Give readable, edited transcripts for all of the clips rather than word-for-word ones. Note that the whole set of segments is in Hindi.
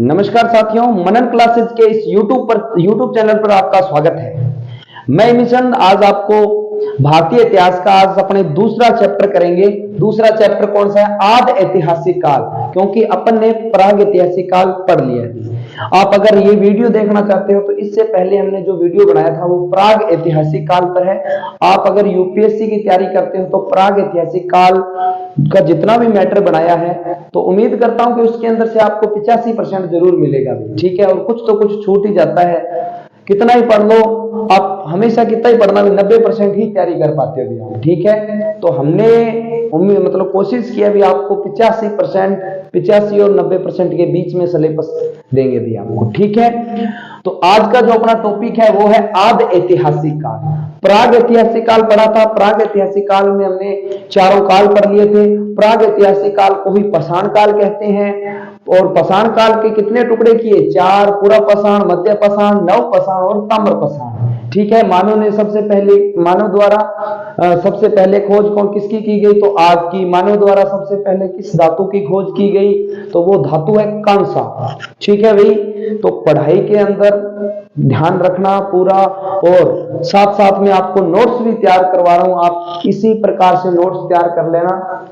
नमस्कार साथियों, मनन क्लासेस के इस यूट्यूब चैनल पर आपका स्वागत है। मैं मिशन आज आपको भारतीय इतिहास का आज अपने दूसरा चैप्टर करेंगे। दूसरा चैप्टर कौन सा है? आदि ऐतिहासिक काल, क्योंकि अपन ने प्राग ऐतिहासिक काल पढ़ लिया है। आप अगर ये वीडियो देखना चाहते हो तो इससे पहले हमने जो वीडियो बनाया था वो प्राग ऐतिहासिक काल पर है। आप अगर यूपीएससी की तैयारी करते हो तो प्राग ऐतिहासिक काल का जितना भी मैटर बनाया है तो उम्मीद करता हूं कि उसके अंदर से आपको 85% जरूर मिलेगा भी, ठीक है। और कुछ तो कुछ छूट ही जाता है, कितना ही पढ़ लो आप, हमेशा कितना ही पढ़ना भी 90% ही तैयारी कर पाते हो भी आप, ठीक है। तो हमने मतलब कोशिश किया भी आपको 85% और 90% के बीच में सिलेबस देंगे भी आपको, ठीक है। तो आज का जो अपना टॉपिक है वो है आदि ऐतिहासिक काल। प्राग ऐतिहासिक काल पढ़ा था। प्राग ऐतिहासिक काल में हमने चारों काल पढ़ लिए थे। प्राग ऐतिहासिक काल को ही पाषाण काल कहते हैं। और पाषाण काल के कितने टुकड़े किए? 4, पूरा पाषाण, मध्य पाषाण, नव पाषाण और ताम्र पाषाण, ठीक है। मानव द्वारा सबसे पहले खोज किसकी की गई? तो आग की। मानव द्वारा सबसे पहले किस धातु की खोज की गई? तो वो धातु है कांसा, ठीक है भाई। तो पढ़ाई के अंदर ध्यान रखना पूरा, और साथ साथ में आपको नोट्स भी तैयार करवा रहा हूं, आप इसी प्रकार से नोट्स तैयार कर लेना,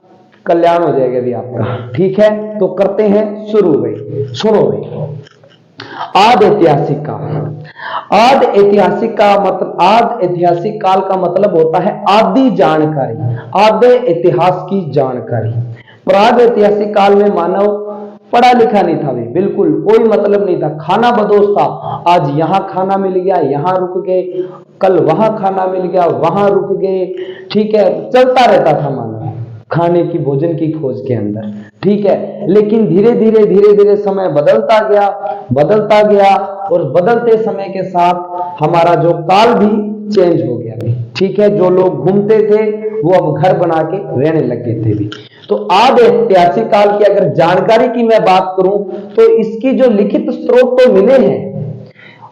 कल्याण हो जाएगा भी आपका, ठीक है। तो करते हैं शुरू भाई। सुनो भाई, आदि ऐतिहासिक काल। आदि ऐतिहासिक का मतलब, आदि ऐतिहासिक काल का मतलब होता है आदि जानकारी, आदि इतिहास की जानकारी। प्राग ऐतिहासिक काल में मानव पढ़ा लिखा नहीं था भाई, बिल्कुल कोई मतलब नहीं था, खाना बदोश था। आज यहां खाना मिल गया, यहां रुक गए, कल वहां खाना मिल गया, वहां रुक गए, ठीक है। चलता रहता था मानव खाने की, भोजन की खोज के अंदर, ठीक है। लेकिन धीरे धीरे समय बदलता गया और बदलते समय के साथ हमारा जो काल भी चेंज हो गया भी, ठीक है। जो लोग घूमते थे वो अब घर बना के रहने लग गए थे भी। तो आदि ऐतिहासिक काल की अगर जानकारी की मैं बात करूं तो इसकी जो लिखित स्रोत तो मिले हैं,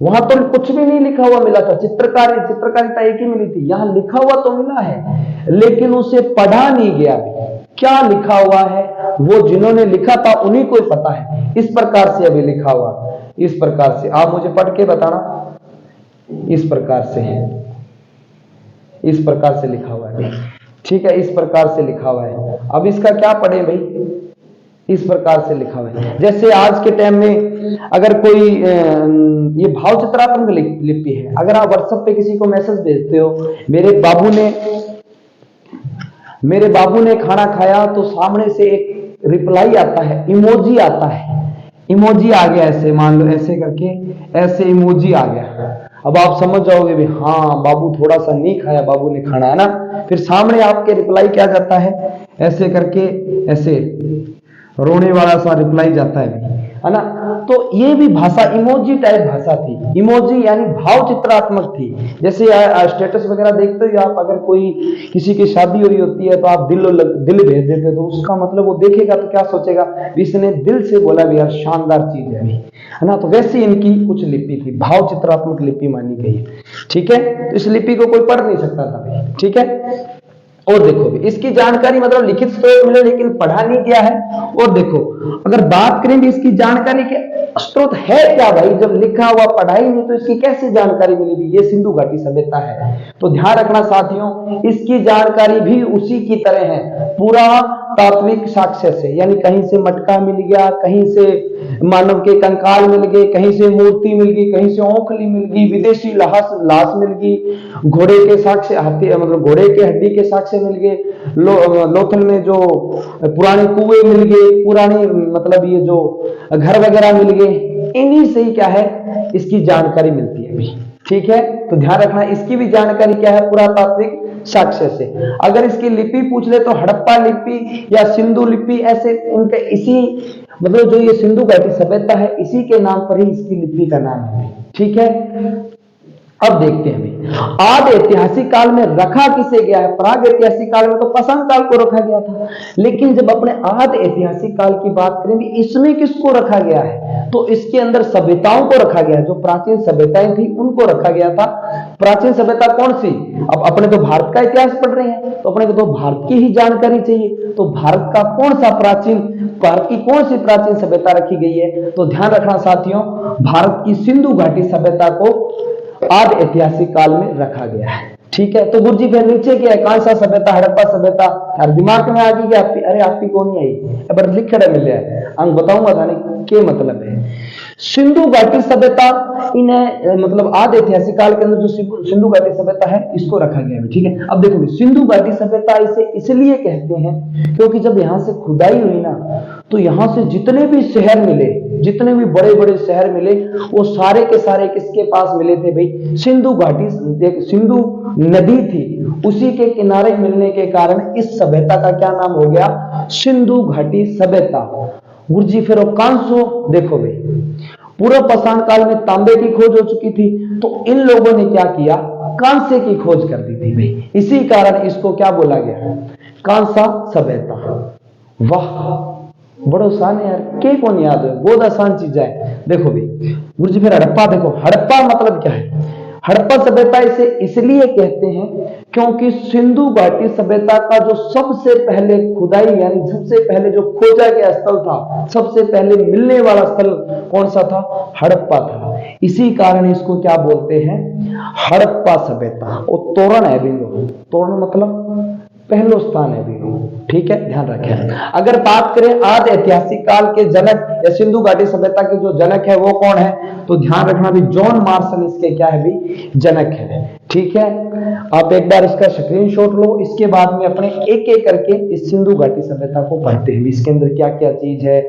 वहां तो कुछ भी नहीं लिखा हुआ मिला था। चित्रकारिता एक ही मिली थी, यहां लिखा हुआ तो मिला है लेकिन उसे पढ़ा नहीं गया भी। क्या लिखा हुआ है वो जिन्होंने लिखा था उन्हीं को ही पता है। इस प्रकार से अभी लिखा हुआ, इस प्रकार से आप मुझे पढ़ के बताना, इस प्रकार से है, इस प्रकार से लिखा हुआ है, ठीक है। इस प्रकार से लिखा हुआ है। अब इसका क्या पढ़े भाई? इस प्रकार से लिखा हुआ है। जैसे आज के टाइम में अगर कोई ये भाव चित्रात्मक लिपि है, अगर आप व्हाट्सएप पे किसी को मैसेज भेजते हो, मेरे बाबू ने खाना खाया, तो सामने से एक रिप्लाई आता है, इमोजी आता है, इमोजी आ गया ऐसे, मान लो ऐसे करके, ऐसे इमोजी आ गया। अब आप समझ जाओगे भी हाँ बाबू थोड़ा सा नहीं खाया, बाबू ने खाना, है ना। फिर सामने आपके रिप्लाई क्या जाता है, ऐसे करके, ऐसे रोने वाला सा रिप्लाई जाता है ना। तो ये भी भाषा इमोजी टाइप भाषा थी। इमोजी यानी भाव चित्रात्मक थी। जैसे स्टेटस वगैरह देखते हो आप, अगर कोई किसी की शादी हुई होती है तो आप दिल भेज देते हो, तो उसका मतलब वो देखेगा तो क्या सोचेगा, इसने दिल से बोला भी यार शानदार चीज है ना। तो वैसे इनकी कुछ लिपि थी, भाव चित्रात्मक लिपि मानी गई है, ठीक है। तो इस लिपि को कोई पढ़ नहीं सकता था, ठीक है। और देखो इसकी जानकारी मतलब लिखित स्रोत मिले लेकिन पढ़ा नहीं गया है। और देखो अगर बात करें भी इसकी जानकारी के स्रोत है क्या भाई, जब लिखा हुआ पढ़ा ही नहीं तो इसकी कैसे जानकारी मिलेगी? ये सिंधु घाटी सभ्यता है। तो ध्यान रखना साथियों, इसकी जानकारी भी उसी की तरह है, पूरा तात्विक साक्ष्य से, यानी कहीं से मटका मिल गया, कहीं से मानव के कंकाल मिल गए, कहीं से मूर्ति मिल गई, कहीं से औंखली मिल गई, विदेशी लाश मिल गई, घोड़े के साक्ष्य, हाथी मतलब घोड़े के हड्डी के साक्ष्य मिल गए, लोथल में जो पुराने कुएं मिल गए, पुरानी मतलब ये जो घर वगैरह मिल गए, इन्हीं से ही क्या है इसकी जानकारी मिलती है अभी, ठीक है। तो ध्यान रखना इसकी भी जानकारी क्या है, पुरातात्विक साक्ष्य से। अगर इसकी लिपि पूछ ले तो हड़प्पा लिपि या सिंधु लिपि, ऐसे इनके इसी मतलब जो ये सिंधु घाटी सभ्यता है इसी के नाम पर ही इसकी लिपि का नाम है, ठीक है। अब देखते हैं आदि ऐतिहासिक काल में रखा किसे गया है। प्राग ऐतिहासिक काल में तो पाषाण काल को रखा गया था, लेकिन जब अपने आदि ऐतिहासिक काल की बात करेंगे इसमें किसको रखा गया है, तो इसके अंदर सभ्यताओं को रखा गया, जो प्राचीन सभ्यताएं थी उनको रखा गया था। प्राचीन सभ्यता कौन सी? अब अपने तो भारत का इतिहास पढ़ रहे हैं तो अपने को तो भारत की ही जानकारी चाहिए। तो भारत का भारत की कौन सी प्राचीन सभ्यता रखी गई है? तो ध्यान रखना साथियों, भारत की सिंधु घाटी सभ्यता को आदि ऐतिहासिक काल में रखा गया है। ठीक है, तो गुरुजी फिर नीचे क्या है? कौन सा सभ्यता? हड़प्पा सभ्यता। यार दिमाग में आ गई क्या आपकी? अरे आपकी कौन नहीं आई? अब लिख खड़े मिल है, अंग बताऊंगा था नहीं क्या मतलब है। सिंधु घाटी सभ्यता इन्हें मतलब आदि ऐतिहासिक काल के अंदर जो सिंधु घाटी सभ्यता है इसको रखा गया है। ठीक है, अब देखो सिंधु घाटी सभ्यता इसे इसलिए कहते हैं क्योंकि जब यहां से खुदाई हुई ना तो यहां से जितने भी शहर मिले, जितने भी बड़े बड़े शहर मिले, वो सारे के सारे किसके पास मिले थे भाई? सिंधु घाटी, सिंधु नदी थी उसी के किनारे मिलने के कारण इस सभ्यता का क्या नाम हो गया? सिंधु घाटी सभ्यता। गुरुजी फिर कांसो देखो भाई, पूर्व पाषाण काल में तांबे की खोज हो चुकी थी तो इन लोगों ने क्या किया? कांसे की खोज कर दी थी भाई, इसी कारण इसको क्या बोला गया? कांसा सभ्यता। वाह बड़ा आसान है यार, के कौन याद है? बहुत आसान चीज है। देखो भाई गुरुजी फिर हड़प्पा देखो, हड़प्पा मतलब क्या है? हड़प्पा सभ्यता इसे इसलिए कहते हैं क्योंकि सिंधु घाटी सभ्यता का जो सबसे पहले खुदाई यानी सबसे पहले जो खोजा गया स्थल था, सबसे पहले मिलने वाला स्थल कौन सा था? हड़प्पा था। इसी कारण इसको क्या बोलते हैं? हड़प्पा सभ्यता। और तोरण है बिंदु, तोरण मतलब पहलो स्थान है बिंदु। ठीक है, ध्यान रखें। अगर बात करें आदि ऐतिहासिक काल के जनक या सिंधु घाटी सभ्यता के जो जनक है वो कौन है? तो ध्यान रखना भी जॉन मार्शल इसके क्या है भी? जनक है। ठीक है, आप एक बार इसका स्क्रीनशॉट लो, इसके बाद में अपने एक एक करके इस सिंधु घाटी सभ्यता को पढ़ते हैं। इसके अंदर क्या क्या चीज है,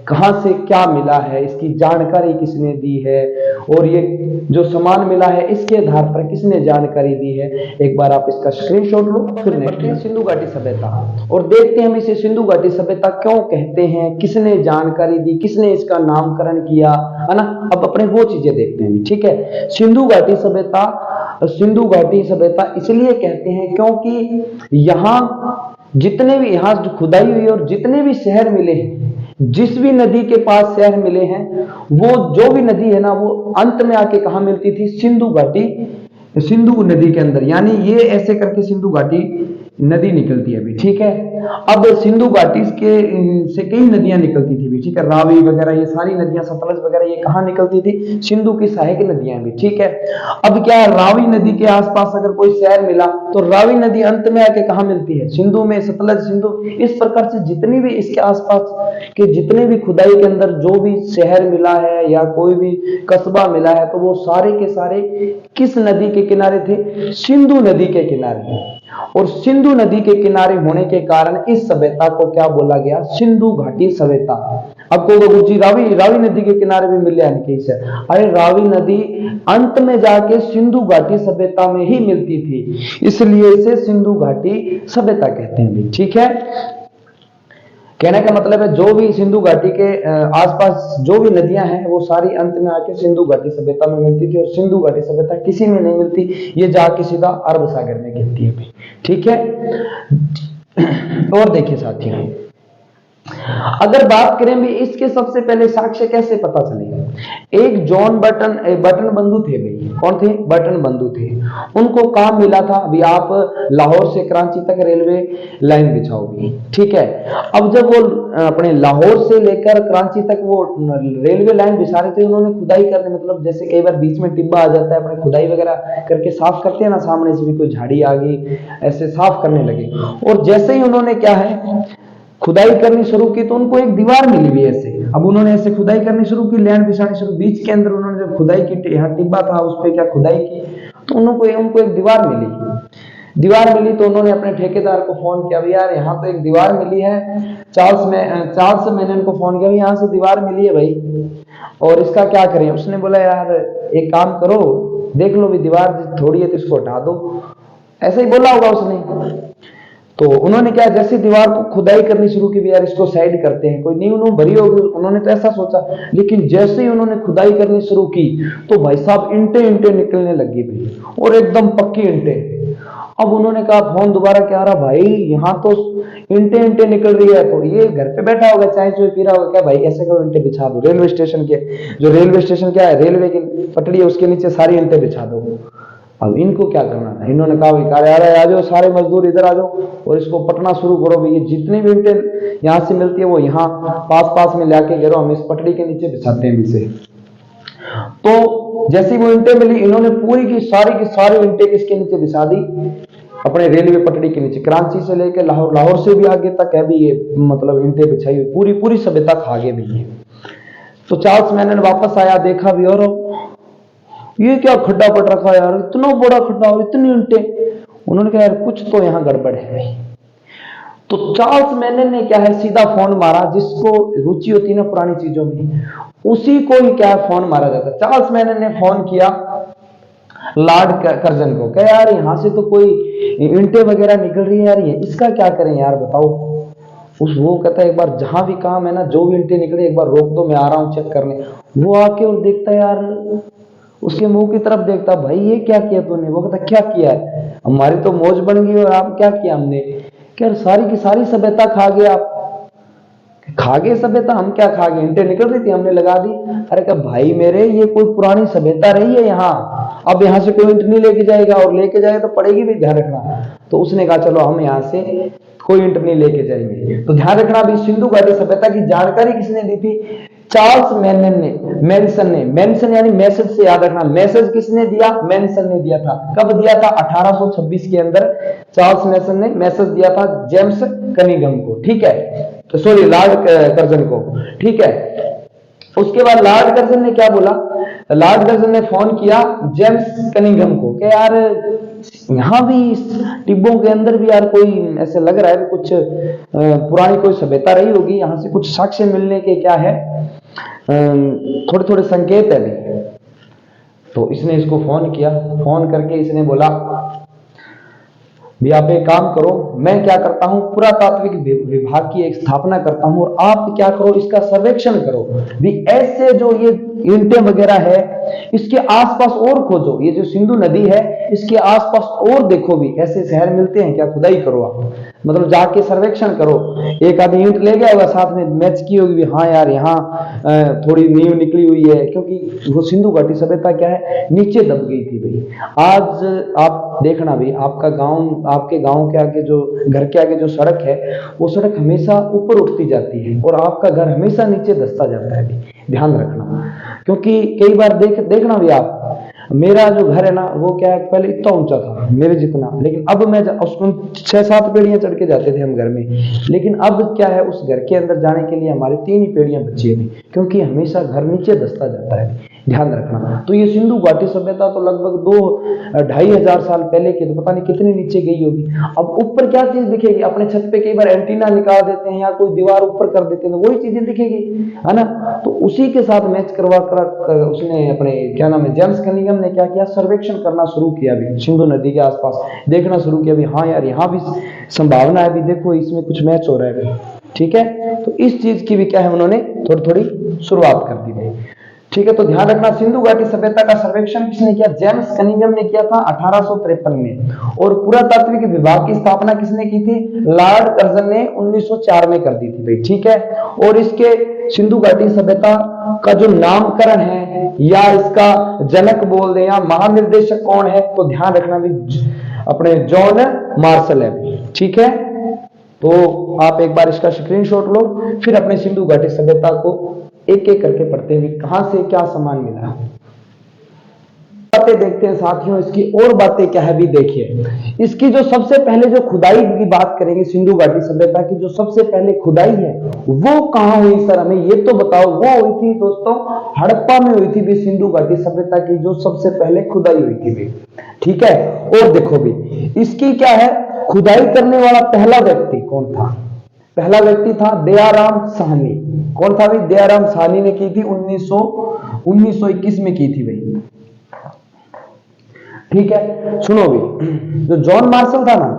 कहां से क्या मिला है, इसकी जानकारी किसने दी है, और ये जो सामान मिला है इसके आधार पर किसने जानकारी दी है। एक बार आप इसका स्क्रीनशॉट लो, फिर पढ़ते हैं सिंधु घाटी सभ्यता और देखते हैं हम इसे सिंधु घाटी सभ्यता क्यों कहते हैं, किसने जानकारी दी, किसने इसका नामकरण किया, है ना। अब अपने वो चीजें देखते हैं। ठीक है, सिंधु घाटी सभ्यता इसलिए कहते हैं क्योंकि यहां जितने भी यहां जो खुदाई हुई और जितने भी शहर मिले हैं, जिस भी नदी के पास शहर मिले हैं, वो जो भी नदी है ना वो अंत में आके कहां मिलती थी? सिंधु नदी के अंदर, यानी ये ऐसे करके सिंधु घाटी नदी निकलती है अभी। ठीक है, अब सिंधु घाटी से कई नदियां निकलती थी भी। ठीक है, रावी वगैरह ये सारी नदियां, सतलज वगैरह ये कहां निकलती थी? सिंधु की सहायक नदियां भी। ठीक है, अब क्या है, रावी नदी के आसपास अगर कोई शहर मिला तो रावी नदी अंत में आके कहां मिलती है? सिंधु में, सतलज सिंधु। इस प्रकार से जितनी भी इसके आसपास के जितने भी खुदाई के अंदर जो भी शहर मिला है या कोई भी कस्बा मिला है तो वो सारे के सारे किस नदी के किनारे थे? सिंधु नदी के किनारे। और सिंधु नदी के किनारे होने के कारण इस सभ्यता को क्या बोला गया? सिंधु घाटी सभ्यता। अब को गुरुजी रावी नदी के किनारे भी मिल जाए, अरे रावी नदी अंत में जाके सिंधु घाटी सभ्यता में ही मिलती थी, इसलिए इसे सिंधु घाटी सभ्यता कहते हैं। ठीक है, कहने का मतलब है जो भी सिंधु घाटी के आसपास जो भी नदियां हैं वो सारी अंत में आके सिंधु घाटी सभ्यता में मिलती थी, और सिंधु घाटी सभ्यता किसी में नहीं मिलती, ये जाके सीधा अरब सागर में गिरती है। ठीक है, और देखिए साथियों, अगर बात करें भी इसके सबसे पहले साक्ष्य कैसे पता चले? एक जॉन बटन बंधु थे भाई। कौन थे? बटन बंधु थे। उनको काम मिला था अभी आप लाहौर से कराची तक रेलवे लाइन बिछाओ भी। ठीक है, अब जब वो अपने लाहौर से लेकर कराची तक वो रेलवे लाइन बिछा रहे थे, उन्होंने खुदाई करने, मतलब जैसे कई बार बीच में टिब्बा आ जाता है, अपने खुदाई वगैरह करके साफ करते हैं ना, सामने से भी कोई झाड़ी आ गई ऐसे साफ करने लगे, और जैसे ही उन्होंने क्या है खुदाई करनी शुरू की तो उनको एक दीवार मिली हुई ऐसे। अब उन्होंने ऐसे खुदाई करनी शुरू की, लैंड बिछानी शुरू, बीच के अंदर उन्होंने जब खुदाई की, यहाँ टिब्बा था उस पर क्या खुदाई की तो उनको एक दीवार मिली तो उन्होंने अपने ठेकेदार को फोन किया, भाई यार यहाँ तो एक दीवार मिली है। चार्ल्स से मैंने उनको फोन किया, यहाँ से दीवार मिली है भाई, और इसका क्या करें? उसने बोला यार एक काम करो, देख लो भी दीवार थोड़ी है तो इसको हटा दो, ऐसे ही बोला होगा उसने। तो उन्होंने क्या, जैसे दीवार को खुदाई करनी शुरू की, यार इसको साइड करते हैं, कोई नींव उन्होंने भरी होगी, उन्होंने तो ऐसा सोचा। लेकिन जैसे ही उन्होंने खुदाई करनी शुरू की तो भाई साहब ईंटें निकलने लगी भाई, और एकदम पक्की ईंटें। अब उन्होंने कहा फोन दोबारा क्या रहा भाई, यहाँ तो इंटे इंटे निकल रही है, तो ये घर पे बैठा होगा चाय चुय पी रहा होगा क्या भाई, ऐसे करो इंटे बिछा दो रेलवे स्टेशन के, जो रेलवे स्टेशन क्या है, रेलवे की पटड़ी है उसके नीचे सारी इंटे बिछा दो। अब इनको क्या करना था, इन्होंने कहा भाई कार्यालय आ जाओ सारे मजदूर इधर आ जाओ और इसको पटना शुरू करो भाई, ये जितनी भी इंटे यहाँ से मिलती है वो यहाँ पास पास में लाके गिरो, हम इस पटड़ी के नीचे बिछाते हैं इसे। तो जैसी वो इंटे मिली, इन्होंने पूरी की सारी इंटे किसके नीचे बिछा दी, अपने रेलवे पटड़ी के नीचे। कराची से लेकर लाहौर, लाहौर से भी आगे तक है भी ये मतलब इंटे बिछाई हुई, पूरी पूरी सभ्यता खा गए भी ये। तो चार्ल्स मैनन वापस आया, देखा भी और ये क्या खड्डा पड़ रखा यार, इतना बड़ा खड्डा और इतनी ईंटें। उन्होंने कहा यार कुछ तो यहां गड़बड़ है भाई। तो चार्ल्स मैनन ने क्या है सीधा फोन मारा, जिसको रुचि होती ना पुरानी चीजों में उसी को ही क्या फोन मारा जाता। चार्ल्स मैनन ने फोन किया लॉर्ड कर्जन को, कहा यार यहां से तो कोई ईंटें वगैरह निकल रही है यार, ये इसका क्या करें यार बताओ। वो कहता है एक बार जहां भी काम है ना, जो भी ईंटें निकले एक बार रोक दो, मैं आ रहा हूं चेक करने। वो आके और देखता यार, उसके मुंह की तरफ देखता, भाई ये क्या किया तूने। वो कहता क्या किया है, हमारी तो मौज बन गई और आप क्या किया हमने। क्या सारी की सारी सभ्यता खा गए आप। खा गए सभ्यता, हम क्या खा गए, ईंटें निकल रही थी हमने लगा दी। अरे कहा भाई मेरे ये कोई पुरानी सभ्यता रही है यहाँ, अब यहाँ से कोई ईंट नहीं लेके जाएगा, और लेके जाएगा तो पड़ेगी भी, ध्यान रखना। तो उसने कहा चलो हम यहाँ से कोई ईंट नहीं लेके जाएंगे। तो ध्यान रखना भी सिंधु घाटी सभ्यता की जानकारी किसने दी थी, चार्ल्स मैनन ने, मेंशन यानी मैसेज से याद रखना, मैसेज किसने दिया, मेंशन ने दिया था। कब दिया था, 1826 के अंदर चार्ल्स मैनन ने मैसेज दिया था जेम्स कनिंघम को, ठीक है, तो सॉरी लॉर्ड कर्जन को, ठीक है। उसके बाद लॉर्ड कर्जन ने क्या बोला, लॉर्ड कर्जन ने फोन किया जेम्स कनिंघम को कि यार यहाँ भी इस टिब्बों के अंदर भी यार कोई ऐसे लग रहा है कुछ पुरानी कोई सभ्यता रही होगी, यहाँ से कुछ साक्ष्य मिलने के क्या है, थोड़े थोड़े संकेत है भी। तो इसने इसको फोन किया, फोन करके इसने बोला भी आप एक काम करो, मैं क्या करता हूं पुरातात्विक विभाग की एक स्थापना करता हूं और आप क्या करो इसका सर्वेक्षण करो भी, ऐसे जो ये ईंटें वगैरह है इसके आसपास और खोजो, ये जो सिंधु नदी है इसके आसपास और देखो भी ऐसे शहर मिलते हैं क्या, खुदाई करो आप, मतलब जाके सर्वेक्षण करो। एक आदमी ईंट ले गया होगा, साथ में मैच की होगी भी, हाँ यार यहाँ थोड़ी नींव निकली हुई है, क्योंकि वो सिंधु घाटी सभ्यता क्या है नीचे दब गई थी भाई। आज आप देखना भाई, आपका गांव, आपके गांव के आगे जो घर के आगे जो सड़क है वो सड़क हमेशा ऊपर उठती जाती है और आपका घर हमेशा नीचे धंसता जाता है, ध्यान रखना। क्योंकि कई बार देखना भी आप, मेरा जो घर है ना वो क्या है पहले इतना ऊंचा था मेरे जितना, लेकिन अब मैं उसमें 6-7 पेड़ियां चढ़ के जाते थे हम घर में, लेकिन अब क्या है उस घर के अंदर जाने के लिए हमारे 3 ही पेड़ियां बची है, क्योंकि हमेशा घर नीचे धंसता जाता है, ध्यान रखना। तो ये सिंधु घाटी सभ्यता तो लगभग 2-2,500 साल पहले की, तो पता नहीं कितनी नीचे गई होगी। अब ऊपर क्या चीज दिखेगी, अपने छत पे कई बार एंटीना निकाल देते हैं या कोई दीवार ऊपर कर देते हैं, तो वही चीजें दिखेगी, है ना। तो उसी के साथ मैच करवा कर उसने अपने क्या नाम है जेम्स कनिंघम ने क्या किया, सर्वेक्षण करना शुरू किया भी, सिंधु नदी के आसपास देखना शुरू किया भी, हाँ यार यहाँ भी संभावना है भी, देखो इसमें कुछ मैच हो रहा है भी, ठीक है। तो इस चीज की भी क्या है उन्होंने थोड़ी थोड़ी शुरुआत कर दी भाई, ठीक है। तो ध्यान रखना सिंधु घाटी सभ्यता का सर्वेक्षण किसने किया, जेम्स कनिंघम ने किया था 1853 में, और पुरातात्विक विभाग की स्थापना किसने की थी, लॉर्ड कर्जन ने 1904 में कर दी थी भाई, ठीक है। और इसके सिंधु घाटी सभ्यता का जो नामकरण है या इसका जनक बोल दे या महानिर्देशक कौन है, तो ध्यान रखना भी अपने जॉन मार्शल है, ठीक है। तो आप एक बार इसका स्क्रीनशॉट लो, फिर अपने सिंधु घाटी सभ्यता को एक एक करके पढ़ते हुए कहां से क्या सामान मिला बातें देखते हैं साथियों। इसकी और बातें क्या है भी देखिए। इसकी जो सबसे पहले जो खुदाई की बात करेंगे सिंधु घाटी सभ्यता की, जो सबसे पहले खुदाई है वो कहां हुई सर, हमें ये तो बताओ। वो हुई थी दोस्तों हड़प्पा में हुई थी भी, सिंधु घाटी सभ्यता की जो सबसे पहले खुदाई हुई थी भी, ठीक है। और देखो भी इसकी क्या है, खुदाई करने वाला पहला व्यक्ति कौन था, पहला व्यक्ति था दयाराम साहनी। कौन था भाई, दयाराम साहनी ने की थी 1921 में की थी भाई, ठीक है। सुनो भी, जो जॉन मार्शल था ना,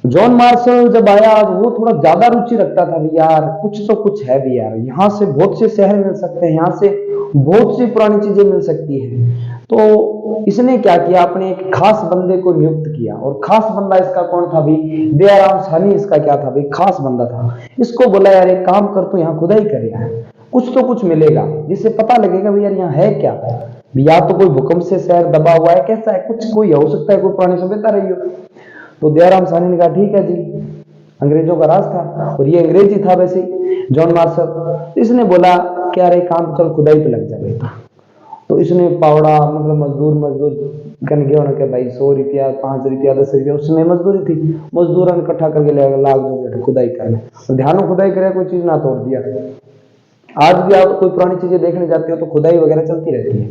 जॉन मार्शल जब आया वो थोड़ा ज्यादा रुचि रखता था भी, यार कुछ तो कुछ है भी यार, यहाँ से बहुत से शहर मिल सकते हैं, यहाँ से बहुत सी पुरानी चीजें मिल सकती है। तो इसने क्या किया, अपने एक खास बंदे को नियुक्त किया, और खास बंदा इसका कौन था भाई, दयाराम साहनी इसका क्या था भाई, खास बंदा था। इसको बोला यार एक काम कर, तो यहाँ खुदाई कर यार, कुछ तो कुछ मिलेगा जिससे पता लगेगा भाई यार यहाँ है क्या, या तो कोई भूकंप से शहर दबा हुआ है, कैसा है, कुछ कोई हो सकता है, कोई पुरानी सभ्यता रही हो। तो दयाराम साहनी ने कहा ठीक है जी, अंग्रेजों का राज था और ये अंग्रेज ही था वैसे जॉन मार्शल। इसने बोला क्या रे काम चल खुदाई पे लग जा बेटा। तो इसने पावड़ा मतलब मजदूर कन गया उन्होंने भाई 100 रुपया 5 रुपया 10 रुपया उस समय मजदूरी थी, मजदूर इकट्ठा करके ले लाग दो खुदाई करने, तो ध्यान खुदाई करे, कोई चीज ना तोड़ दिया। आज भी आप कोई पुरानी चीजें देखने जाते हो तो खुदाई वगैरह चलती रहती है,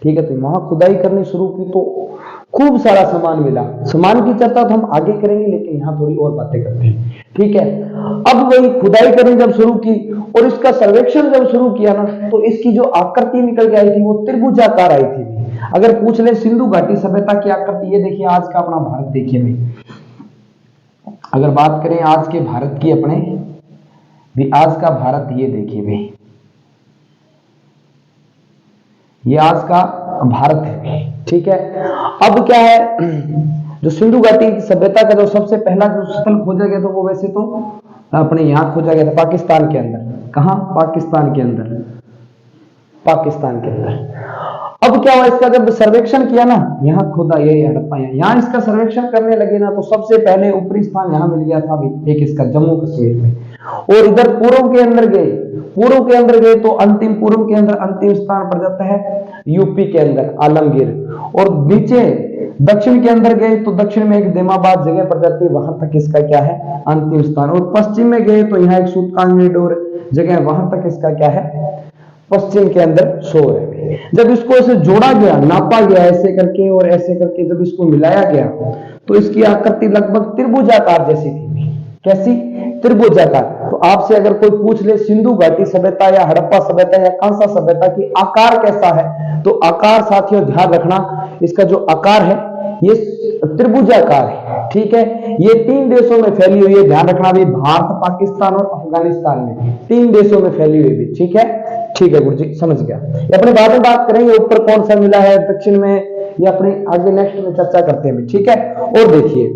ठीक है। तो वहां खुदाई करनी शुरू की तो खूब सारा सामान मिला। सामान की चर्चा तो हम आगे करेंगे, लेकिन यहाँ थोड़ी और बातें करते हैं, ठीक है। अब वही खुदाई करनी जब शुरू की और इसका सर्वेक्षण जब शुरू किया ना, तो इसकी जो आकृति निकल के आई थी वो त्रिभुजाकार आई थी। अगर पूछ ले सिंधु घाटी सभ्यता की आकृति, ये देखिए आज का अपना भारत देखिए भाई, अगर बात करें आज के भारत की अपने भी, आज का भारत ये देखिए भाई, ये आज का भारत है, ठीक है। अब क्या है, जो सिंधु घाटी सभ्यता का जो सबसे पहला जो स्थल खोजा गया था वो वैसे तो अपने यहां खोजा गया था पाकिस्तान के अंदर। कहां, पाकिस्तान के अंदर, पाकिस्तान के अंदर। अब क्या हुआ, इसका जब सर्वेक्षण किया ना, यहाँ खोदा ये हड़प्पा, यहाँ इसका सर्वेक्षण करने लगे ना, तो सबसे पहले ऊपरी स्थान यहाँ मिल गया था भाई, एक इसका जम्मू कश्मीर में। और इधर पूर्व के अंदर गए तो अंतिम, पूर्व के अंदर अंतिम स्थान पर जाता है यूपी के अंदर आलमगीर, और नीचे दक्षिण के अंदर गए तो दक्षिण में एक देमाबाद जगह पर जाती है, वहां तक इसका क्या है अंतिम स्थान। और पश्चिम में गए तो यहाँ एक सूतकांगड़ी डोर जगह, वहां तक इसका क्या है पश्चिम के अंदर शोर है। जब इसको ऐसे जोड़ा गया, नापा गया ऐसे करके और ऐसे करके, जब इसको मिलाया गया तो इसकी आकृति लगभग त्रिभुजाकार जैसी थी। कैसी, त्रिभुजाकार। तो आपसे अगर कोई पूछ ले सिंधु घाटी सभ्यता या हड़प्पा सभ्यता या कांसा सभ्यता की आकार कैसा है, तो आकार साथियों ध्यान रखना, इसका जो आकार है ये त्रिभुजाकार है, ठीक है। ये 3 देशों में फैली हुई है, ध्यान रखना भी, भारत, पाकिस्तान और अफगानिस्तान में 3 देशों में फैली हुई भी, ठीक है। ठीक है गुरु जी, समझ गया। ये अपने बाद में बात करेंगे ऊपर कौन सा मिला है दक्षिण में, ये अपने आगे नेक्स्ट में चर्चा करते हैं, ठीक है। और देखिए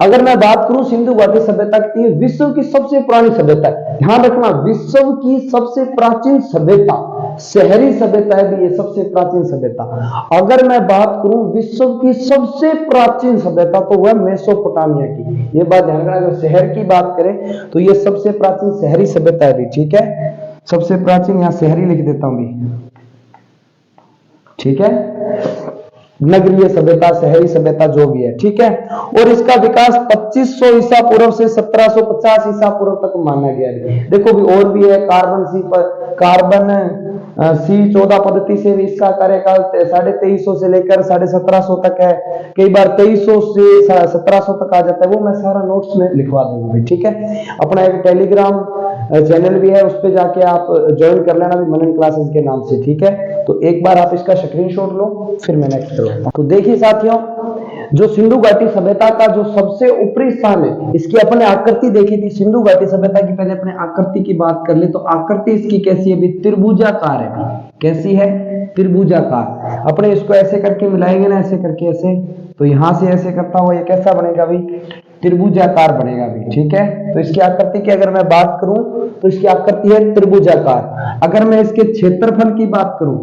अगर मैं बात करूं सिंधु घाटी सभ्यता की, विश्व की सबसे पुरानी सभ्यता है, ध्यान रखना विश्व की सबसे प्राचीन सभ्यता, शहरी सभ्यता है भी ये सबसे प्राचीन सभ्यता। अगर मैं बात करूं विश्व की सबसे प्राचीन सभ्यता तो वह मेसोपोटामिया की, ये बात ध्यान रखना। अगर शहर की बात करें तो ये सबसे प्राचीन शहरी सभ्यता है भी, ठीक है। सबसे प्राचीन यहां शहरी लिख देता हूं भी, ठीक है। नगरीय सभ्यता, शहरी सभ्यता जो भी है, ठीक है। और इसका विकास 2500 ईसा पूर्व से 1750 ईसा पूर्व तक माना गया है। देखो भी और भी है, कार्बन C14 पद्धति से भी इसका कार्यकाल 2350 से लेकर 1750 तक है। कई बार 2300 से 1700 तक आ जाता है, वो मैं सारा नोट्स में लिखवा दूंगा, ठीक है। अपना एक टेलीग्राम चैनल भी है, उस पर जाके आप ज्वाइन कर लेना भी, मनन क्लासेस के नाम से, ठीक है। तो एक बार आप इसका स्क्रीनशॉट लो, फिर मैं नेक्स्ट करूंगा। तो देखिए साथियों, जो सिंधु घाटी सभ्यता का जो सबसे ऊपरी स्थान है, इसकी अपने आकृति देखी थी सिंधु घाटी सभ्यता की। पहले अपने आकृति की बात कर ले तो आकृति इसकी कैसी है, त्रिभुजाकार है। कैसी है, त्रिभुजाकार। अपने इसको ऐसे करके मिलाएंगे ना, ऐसे करके ऐसे, तो यहां से ऐसे करता हुआ ये कैसा बनेगा भी, त्रिभुजाकार बनेगा भी, ठीक है। तो इसकी आकृति की अगर मैं बात करूं तो इसकी आकृति है त्रिभुजाकार। अगर मैं इसके क्षेत्रफल की बात करूं,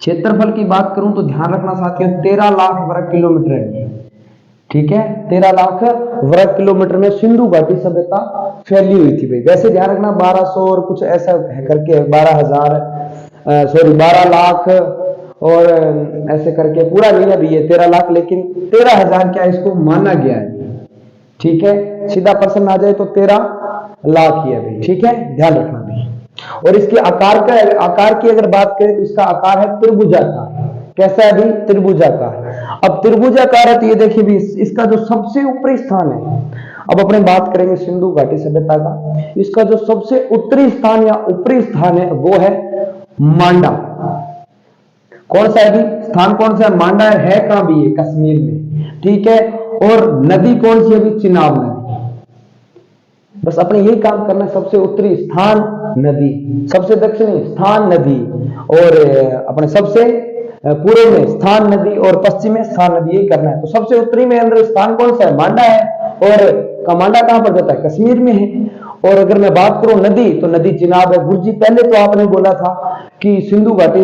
क्षेत्रफल की बात करूं तो ध्यान रखना साथियों 13 लाख वर्ग किलोमीटर है, ठीक है। 13 लाख वर्ग किलोमीटर में सिंधु घाटी सभ्यता फैली हुई थी भाई। वैसे ध्यान रखना 1200 और कुछ ऐसा है करके 12 लाख और ऐसे करके पूरा नहीं है भी ये 13 लाख, लेकिन 13,000 क्या इसको माना गया है, ठीक है। सीधा पर्सन आ जाए तो 13 लाख ही है भाई, ठीक है, ध्यान रखना भी। और इसके आकार की अगर बात करें तो इसका आकार है त्रिभुजाकार। कैसा है भी, त्रिभुजाकार। अब त्रिभुजाकार है तो ये देखिए भी इसका जो सबसे ऊपरी स्थान है, अब अपने बात करेंगे सिंधु घाटी सभ्यता का, इसका जो सबसे उत्तरी स्थान या ऊपरी स्थान है वो है मांडा। कौन सा है भी स्थान, कौन सा है, मांडा है कहां भी, है कश्मीर में, ठीक है। और नदी कौन सी है भी, चिनाब नदी, बस अपने यही काम करना है। सबसे उत्तरी स्थान नदी, सबसे दक्षिणी स्थान नदी, और अपने सबसे पूर्व में स्थान नदी और पश्चिम में स्थान नदी, यही करना है। तो सबसे उत्तरी में अंदर स्थान कौन सा है? मांडा है। और मांडा कहां पर जाता है? कश्मीर में है। और अगर मैं बात करूं नदी, तो नदी चिनाब है। गुरुजी पहले तो आपने बोला था कि सिंधु घाटी,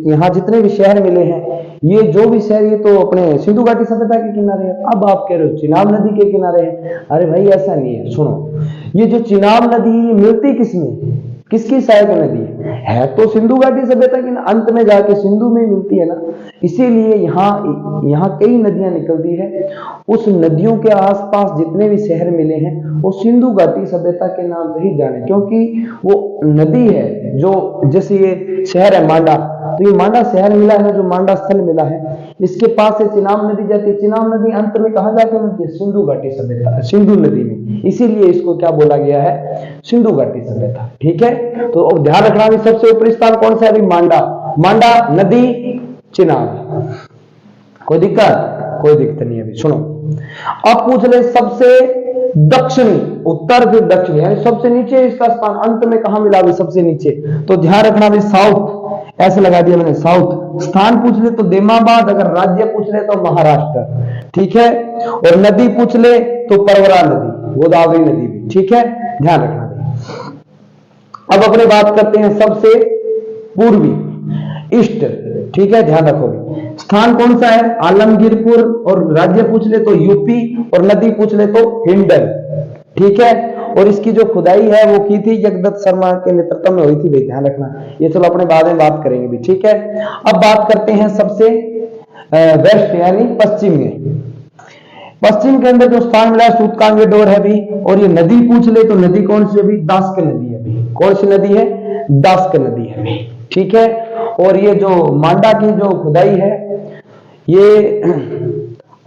यहाँ जितने भी शहर मिले हैं, ये जो भी शहर, ये तो अपने सिंधु घाटी सभ्यता के किनारे है। अब आप कह रहे हो चिनाब नदी के किनारे है। अरे भाई ऐसा नहीं है, सुनो, ये जो चिनाब नदी मिलती किसमें, किसकी सहायक नदी है तो सिंधु घाटी सभ्यता की, अंत में जाके सिंधु में मिलती है ना। इसीलिए यहाँ कई नदियां निकलती है। उस नदियों के आसपास जितने भी शहर मिले हैं वो सिंधु घाटी सभ्यता के नाम से ही जाने, क्योंकि वो नदी है जो, जैसे ये शहर है मांडा, तो ये मांडा शहर मिला है, जो मांडा स्थल मिला है, इसके पास से चिनाब नदी जाती है। चिनाब नदी अंत में कहां जाके मिलती है? सिंधु घाटी सभ्यता, सिंधु नदी में। इसीलिए इसको क्या बोला गया है? सिंधु घाटी सभ्यता। ठीक है, तो ध्यान रखना भी सबसे ऊपरी स्थान कौन सा है? अभी मांडा, मांडा नदी चिनाब। कोई दिक्कत नहीं है। अभी सुनो, अब पूछ ले सबसे दक्षिणी, उत्तर फिर दक्षिण, यानी सबसे नीचे इसका स्थान अंत में कहां मिला? अभी सबसे नीचे, तो ध्यान रखना भी साउथ, ऐसे लगा दिया मैंने साउथ। स्थान पूछ ले तो देमाबाद, अगर राज्य पूछ ले तो महाराष्ट्र। ठीक है, और नदी पूछ ले तो परवरा नदी, गोदावरी नदी भी। ठीक है, ध्यान रखना भी। अब अपने बात करते हैं सबसे पूर्वी, ईस्ट। ठीक है, ध्यान रखोगे। स्थान कौन सा है? आलमगीरपुर, और राज्य पूछ ले तो यूपी, और नदी पूछ ले तो हिंडन। ठीक है, और इसकी जो खुदाई है वो की थी जगदत्त शर्मा के नेतृत्व में हुई थी भाई, ध्यान रखना। ये चलो अपने बाद में बात करेंगे भी। ठीक है, अब बात करते हैं सबसे वेस्ट यानी पश्चिम में। पश्चिम के अंदर जो स्थान मिला है सूतकांगे डोर है भी, और ये नदी पूछ ले तो नदी कौन सी है भी? दास्क नदी है भी। कौन सी नदी है? दास्क नदी है भी। ठीक है, और ये जो मांडा की जो खुदाई है, ये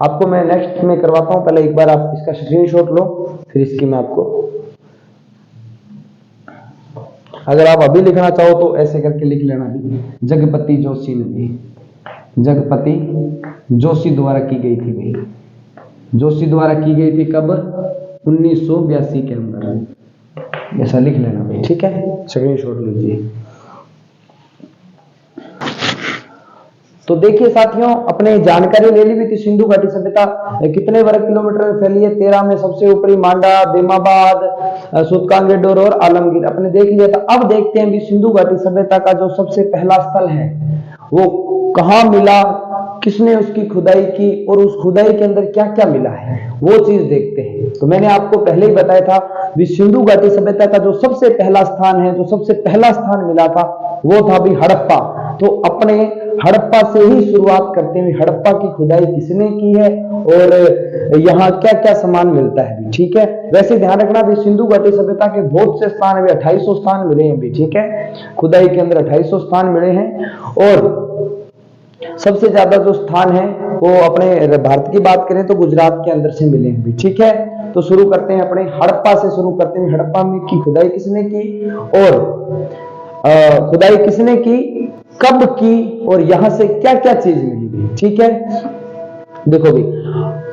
आपको मैं नेक्स्ट में करवाता हूं। पहले एक बार आप इसका स्क्रीनशॉट लो, फिर इसकी मैं आपको, अगर आप अभी लिखना चाहो तो ऐसे करके लिख लेना भी, जगपति जोशी नदी, जगपति जोशी द्वारा की गई थी भाई, जोशी द्वारा की गई थी कब? 1982 के अंदर, ऐसा लिख लेना भाई। ठीक है, स्क्रीनशॉट लीजिए। तो देखिए साथियों, अपने जानकारी ले ली भी थी। सिंधु घाटी सभ्यता कितने वर्ग किलोमीटर में फैली है? 13 में। सबसे ऊपरी मांडा, देमाबाद, सूतकांगे डोर और आलमगीर अपने देख लिया था। अब देखते हैं भी सिंधु घाटी सभ्यता का जो सबसे पहला स्थल है वो कहां मिला, किसने उसकी खुदाई की, और उस खुदाई के अंदर क्या क्या मिला है, वो चीज देखते हैं। तो मैंने आपको पहले ही बताया था भी सिंधु घाटी सभ्यता का जो सबसे पहला स्थान है, जो सबसे पहला स्थान मिला था वो था भी हड़प्पा। तो अपने हड़प्पा से ही शुरुआत करते हैं। हड़प्पा की खुदाई किसने की है और यहाँ क्या क्या सामान मिलता है भी। ठीक है, वैसे ध्यान रखना भी सिंधु घाटी सभ्यता के बहुत से स्थान है, 2800 स्थान मिले हैं भी। ठीक है, खुदाई के अंदर 2800 स्थान मिले हैं, और सबसे ज्यादा जो स्थान है वो अपने भारत की बात करें तो गुजरात के अंदर से मिले हैं भी। ठीक है, तो शुरू करते हैं अपने हड़प्पा से, शुरू करते हैं। हड़प्पा में की खुदाई किसने की और खुदाई किसने की, कब की, और यहां से क्या क्या चीज मिली भी। ठीक है, देखो भी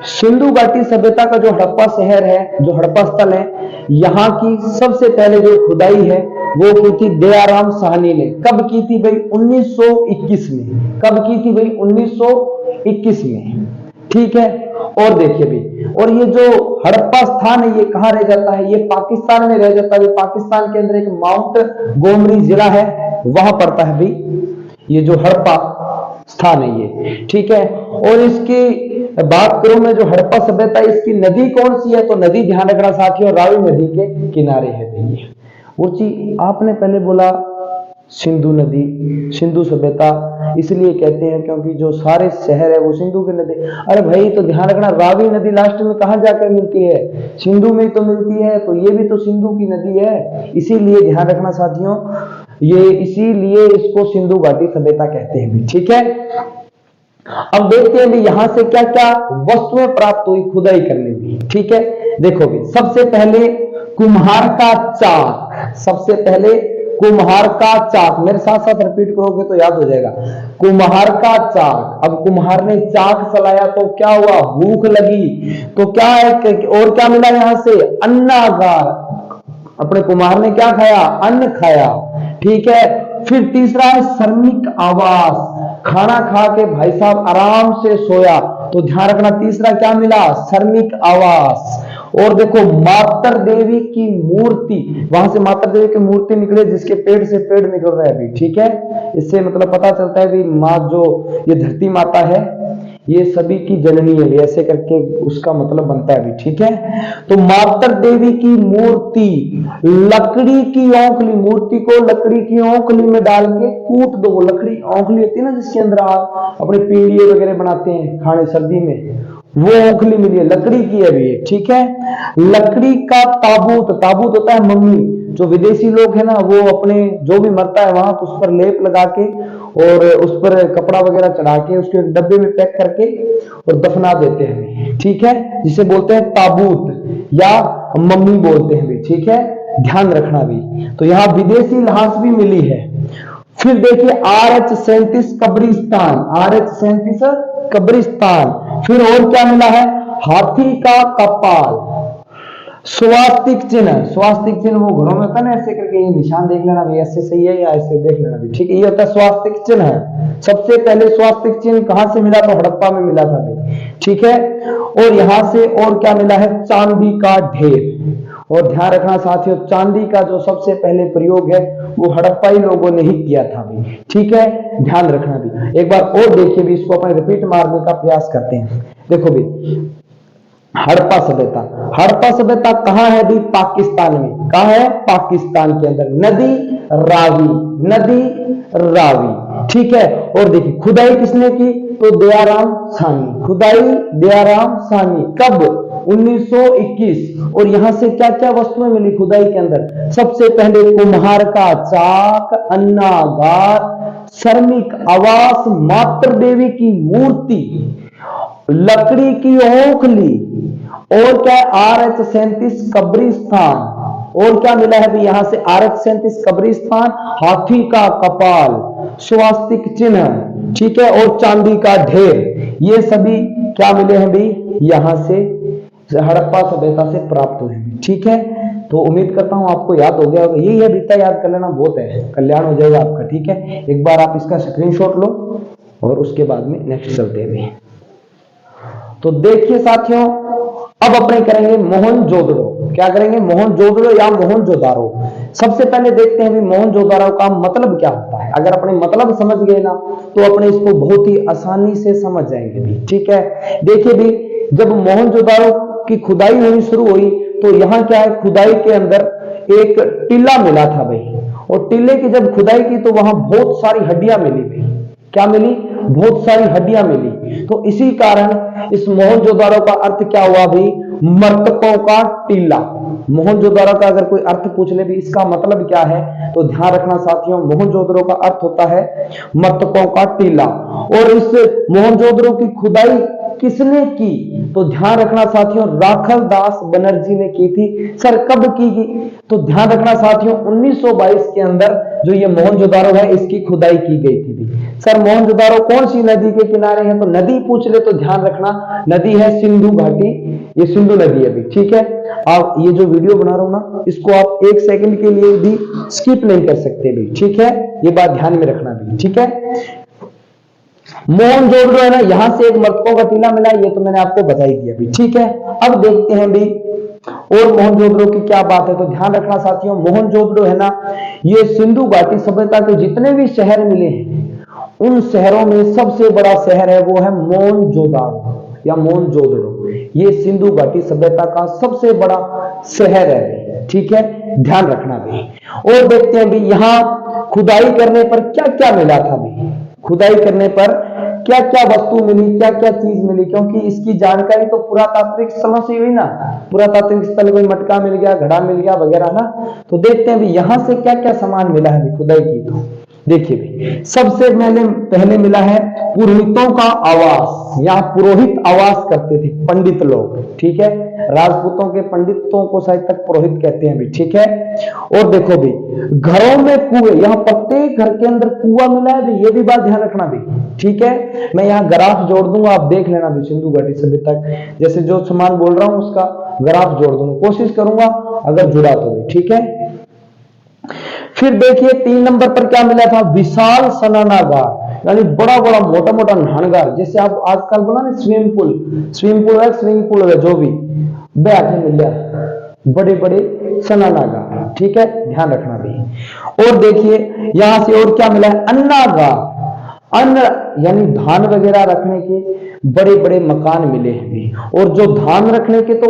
सिंधु घाटी सभ्यता का जो हड़प्पा शहर है, जो हड़प्पा स्थल है, यहाँ की सबसे पहले जो खुदाई है वो की थी दयाराम साहनी ने। कब की थी भाई? 1921 में। कब की थी भाई? 1921 में। ठीक है, और देखिए भी, और ये जो हड़प्पा स्थान है ये कहां रह जाता है? ये पाकिस्तान में रह जाता है। पाकिस्तान के अंदर एक माउंट गोमरी जिला है, वहां पड़ता है भाई ये जो हड़प्पा स्थान है ये। ठीक है, और इसकी बात करूं मैं, जो हड़प्पा सभ्यता इसकी नदी कौन सी है? तो नदी ध्यान रखना साथियों, रावी नदी के किनारे है भाई। वो चीज आपने पहले बोला सिंधु नदी, सिंधु सभ्यता इसलिए कहते हैं क्योंकि जो सारे शहर है वो सिंधु की नदी। अरे भाई, तो ध्यान रखना रावी नदी लास्ट में कहां जाकर मिलती है? सिंधु में तो मिलती है, तो ये भी तो सिंधु की नदी है। इसीलिए ध्यान रखना साथियों, ये इसीलिए इसको सिंधु घाटी सभ्यता कहते हैं भी। ठीक है, अब देखते हैं भी यहां से क्या क्या वस्तुएं प्राप्त हुई खुदाई करने में। ठीक है, देखो भी सबसे पहले कुम्हार का चाक, सबसे पहले कुम्हार का चाक, मेरे साथ साथ रिपीट करोगे तो याद हो जाएगा। कुम्हार का चाक, अब कुम्हार ने चाक चलाया तो क्या हुआ? भूख लगी, तो क्या है और क्या मिला यहां से? अन्नागार। अपने कुम्हार ने क्या खाया? अन्न खाया। ठीक है, फिर तीसरा है श्रमिक आवास, खाना खा के भाई साहब आराम से सोया, तो ध्यान रखना तीसरा क्या मिला? श्रमिक आवास। और देखो मातर देवी की मूर्ति, वहां से मातर देवी की मूर्ति निकले जिसके पेड़ से पेड़ निकल रहा है अभी। ठीक है, इससे मतलब पता चलता है भी माँ जो ये धरती माता है ये सभी की जननी है, ऐसे करके उसका मतलब बनता है अभी। ठीक है, तो मातर देवी की मूर्ति, लकड़ी की औंकली, मूर्ति को लकड़ी की औंकली में डाल के कूट दो। लकड़ी औंकली होती है ना जिसके अंदर आप अपने पीढ़िए वगैरह बनाते हैं खाने सर्दी में, वो औंकली मिली है, लकड़ी की है भी। ठीक है, लकड़ी का ताबूत, ताबूत होता है मम्मी, जो विदेशी लोग है ना वो अपने जो भी मरता है वहां तो उस पर लेप लगा के और उस पर कपड़ा वगैरह चढ़ा के उसके एक डब्बे में पैक करके और दफना देते हैं। ठीक है, जिसे बोलते हैं ताबूत या मम्मी बोलते हैं भी। ठीक है, ध्यान रखना भी। तो यहाँ विदेशी लाश भी मिली है। फिर देखिए RH-37 कब्रिस्तान, RH-37 कब्रिस्तान। फिर और क्या मिला है? हाथी का कपाल, स्वास्तिक चिन्ह, स्वास्तिक चिन्ह वो घरों में होता है ना ऐसे करके, ये निशान देख लेना भी ऐसे सही है या ऐसे देख लेना भी। ठीक है, ये होता है स्वास्तिक चिन्ह है। सबसे पहले स्वास्तिक चिन्ह कहां से मिला? तो हड़प्पा में मिला था भाई। ठीक है, और यहां से और क्या मिला है? चांदी का ढेर। और ध्यान रखना साथियों, चांदी का जो सबसे पहले प्रयोग है वो हड़प्पाई लोगों ने ही किया था भी। ठीक है, ध्यान रखना भी। एक बार और देखिए भी, इसको अपने रिपीट मारने का प्रयास करते हैं। देखो भी, हड़प्पा सभ्यता, हड़प्पा सभ्यता कहां है भी? पाकिस्तान में। कहां है? पाकिस्तान के अंदर, नदी रावी, नदी रावी। ठीक है, और देखिए खुदाई किसने की? तो दयाराम साहनी, खुदाई दयाराम साहनी। कब? 1921। और यहां से क्या क्या वस्तुएं मिली खुदाई के अंदर? सबसे पहले कुम्हार का चाक, अन्नागार, श्रमिक आवास, मातृ देवी की मूर्ति, लकड़ी की औंकली, और क्या? RH-37 कब्रिस्तान। और क्या मिला है भी यहां से? RH-37 कब्रिस्तान, हाथी का कपाल, स्वास्तिक चिन्ह, ठीक है, और चांदी का ढेर। ये सभी क्या मिले हैं भी? यहां से हड़प्पा सभ्यता से प्राप्त हुए हैं। ठीक है, तो उम्मीद करता हूं आपको याद हो गया होगा। यही है, बीता याद कर लेना बहुत है, कल्याण हो जाएगा आपका। ठीक है, एक बार आप इसका स्क्रीनशॉट लो और उसके बाद में नेक्स्ट चलते हैं। तो देखिए साथियों, अब अपने करेंगे मोहनजोदड़ो। क्या करेंगे? मोहनजोदड़ो या मोहनजोदारो। सबसे पहले देखते हैं भी मोहनजोदारो का मतलब क्या होता है। अगर अपने मतलब समझ गए ना तो अपने इसको बहुत ही आसानी से समझ जाएंगे भी। ठीक है, देखिए भी, जब मोहनजोदारो की खुदाई होनी शुरू हुई तो यहां क्या है? खुदाई के अंदर एक टीला मिला था भाई, और टीले की जब खुदाई की तो वहां बहुत सारी हड्डियां मिली भाई। क्या मिली? बहुत सारी हड्डियां मिली। तो इसी कारण इस मोहनजोदारो का अर्थ क्या हुआ भी? मृतकों का टीला। मोहनजोदारो का अगर कोई अर्थ पूछ ले भी इसका मतलब क्या है, तो ध्यान रखना साथियों, मोहनजोदड़ो का अर्थ होता है मृतकों का टीला। और इस मोहनजोदड़ो की खुदाई किसने की? तो ध्यान रखना साथियों, राखल दास बनर्जी ने की थी। सर कब की गई? तो ध्यान रखना साथियों, 1922 के अंदर जो ये मोहनजोदारो है इसकी खुदाई की गई थी। सर मोहनजोदारो कौन सी नदी के किनारे है? तो नदी पूछ ले तो ध्यान रखना नदी है सिंधु घाटी, ये सिंधु नदी है भी। ठीक है, आप ये जो वीडियो बना रहा हूं ना इसको आप 1 सेकंड के लिए भी स्किप नहीं कर सकते भी। ठीक है, ये बात ध्यान में रखना भी। ठीक है, मोहनजोदड़ो है ना, यहां से एक मृतकों का टीला मिला, ये तो मैंने आपको बता ही दिया भी। ठीक है, अब देखते हैं भी और मोहनजोदड़ो की क्या बात है। तो ध्यान रखना साथियों, मोहनजोदड़ो है ना, ये सिंधु घाटी सभ्यता के जितने भी शहर मिले हैं उन शहरों में सबसे बड़ा शहर है वो है मोहनजोदारो या मोहनजोदड़ो। ये सिंधु घाटी सभ्यता का सबसे बड़ा शहर है। ठीक है, ध्यान रखना भी। और देखते हैं भी यहां खुदाई करने पर क्या क्या मिला था भी, खुदाई करने पर क्या क्या वस्तु मिली, क्या क्या चीज मिली, क्योंकि इसकी जानकारी तो पुरातात्विक स्थलों से हुई ना। पुरातात्विक स्थल कोई मटका मिल गया, घड़ा मिल गया वगैरह ना। तो देखते हैं भी यहां से क्या क्या सामान मिला है खुदाई की। तो देखिए भी, सबसे पहले मिला है पुरोहितों का आवास। यहाँ पुरोहित आवास करते थे पंडित लोग। ठीक है, राजपूतों के पंडितों को शायद तक पुरोहित कहते हैं भी। ठीक है, और देखो भी घरों में कुएं, यहाँ प्रत्येक घर के अंदर कुआं मिला है भी, ये भी बात ध्यान रखना भी। ठीक है, मैं यहाँ ग्राफ जोड़ दूंगा, आप देख लेना भी सिंधु घाटी सभ्यता तक। जैसे जो सामान बोल रहा हूं उसका ग्राफ जोड़ दूंगा, कोशिश करूंगा अगर जुड़ा तो भी, ठीक है। फिर देखिए 3 नंबर पर क्या मिला था, विशाल स्नानागार, यानी बड़ा बड़ा मोटा मोटा नहानगार, जैसे आप आजकल बोला ना स्विमिंग पूल है जो भी बैठे मिल गया, बड़े बड़े स्नानागार, ठीक है, ध्यान रखना भी। और देखिए यहां से और क्या मिला है, अन्नागार, अन्न यानी धान वगैरह रखने के बड़े बड़े मकान मिले हैं भी। और जो धान रखने के तो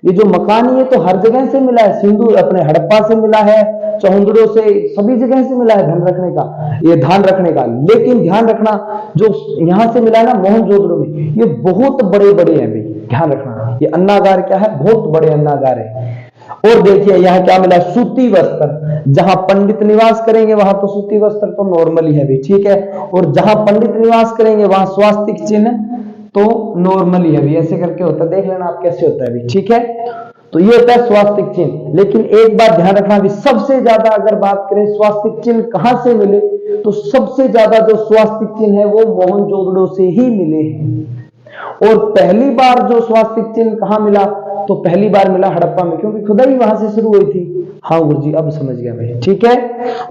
ये जो मकान है तो हर जगह से मिला है, सिंधु अपने हड़प्पा से मिला है, चौंदड़ों से, सभी जगह से मिला है धान रखने का, ये धान रखने का। लेकिन ध्यान रखना जो यहां से मिला है ना मोहनजोदड़ो में, ये बहुत बड़े बड़े हैं भी, ध्यान रखना। ये अन्नागार क्या है, बहुत बड़े अन्नागार है। और देखिए यहां क्या मिला, सूती वस्त्र, जहां पंडित निवास करेंगे वहां तो सूती वस्त्र तो नॉर्मली है भी, ठीक है। और जहां पंडित निवास करेंगे वहां स्वास्तिक चिन्ह तो नॉर्मली है भी, ऐसे करके होता है, देख लेना आप कैसे होता है भी, ठीक है। तो ये होता है स्वास्तिक चिन्ह। लेकिन एक बात ध्यान रखना भी, सबसे ज्यादा अगर बात करें स्वास्तिक चिन्ह कहां से मिले, तो सबसे ज्यादा जो स्वास्तिक चिन्ह है वो मोहनजोदड़ो से ही मिले हैं। और पहली बार जो स्वास्तिक चिन्ह कहां मिला, तो पहली बार मिला हड़प्पा में, क्योंकि खुदाई वहां से शुरू हुई थी। हाँ गुरुजी अब समझ गया भाई, ठीक है।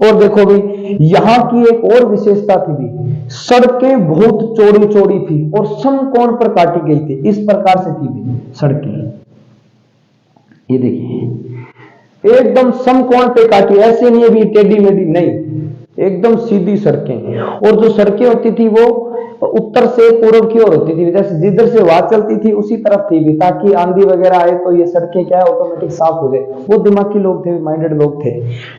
और देखो भाई यहां की एक और विशेषता थी भी, सड़कें बहुत चौड़ी चौड़ी थी और समकोण पर काटी गई थी, इस प्रकार से थी भी सड़कें, ये देखिए एकदम समकोण पे काटी, ऐसे नहीं है भी टेढ़ी मेढ़ी, नहीं, एकदम सीधी सड़कें। और जो सड़कें होती थी वो उत्तर से पूर्व की ओर होती थी, जैसे जिधर से हवा चलती थी उसी तरफ थी भी, ताकि आंधी वगैरह आए तो ये सड़कें क्या है ऑटोमेटिक साफ हो जाए। वो दिमागी लोग थे, माइंडेड लोग थे,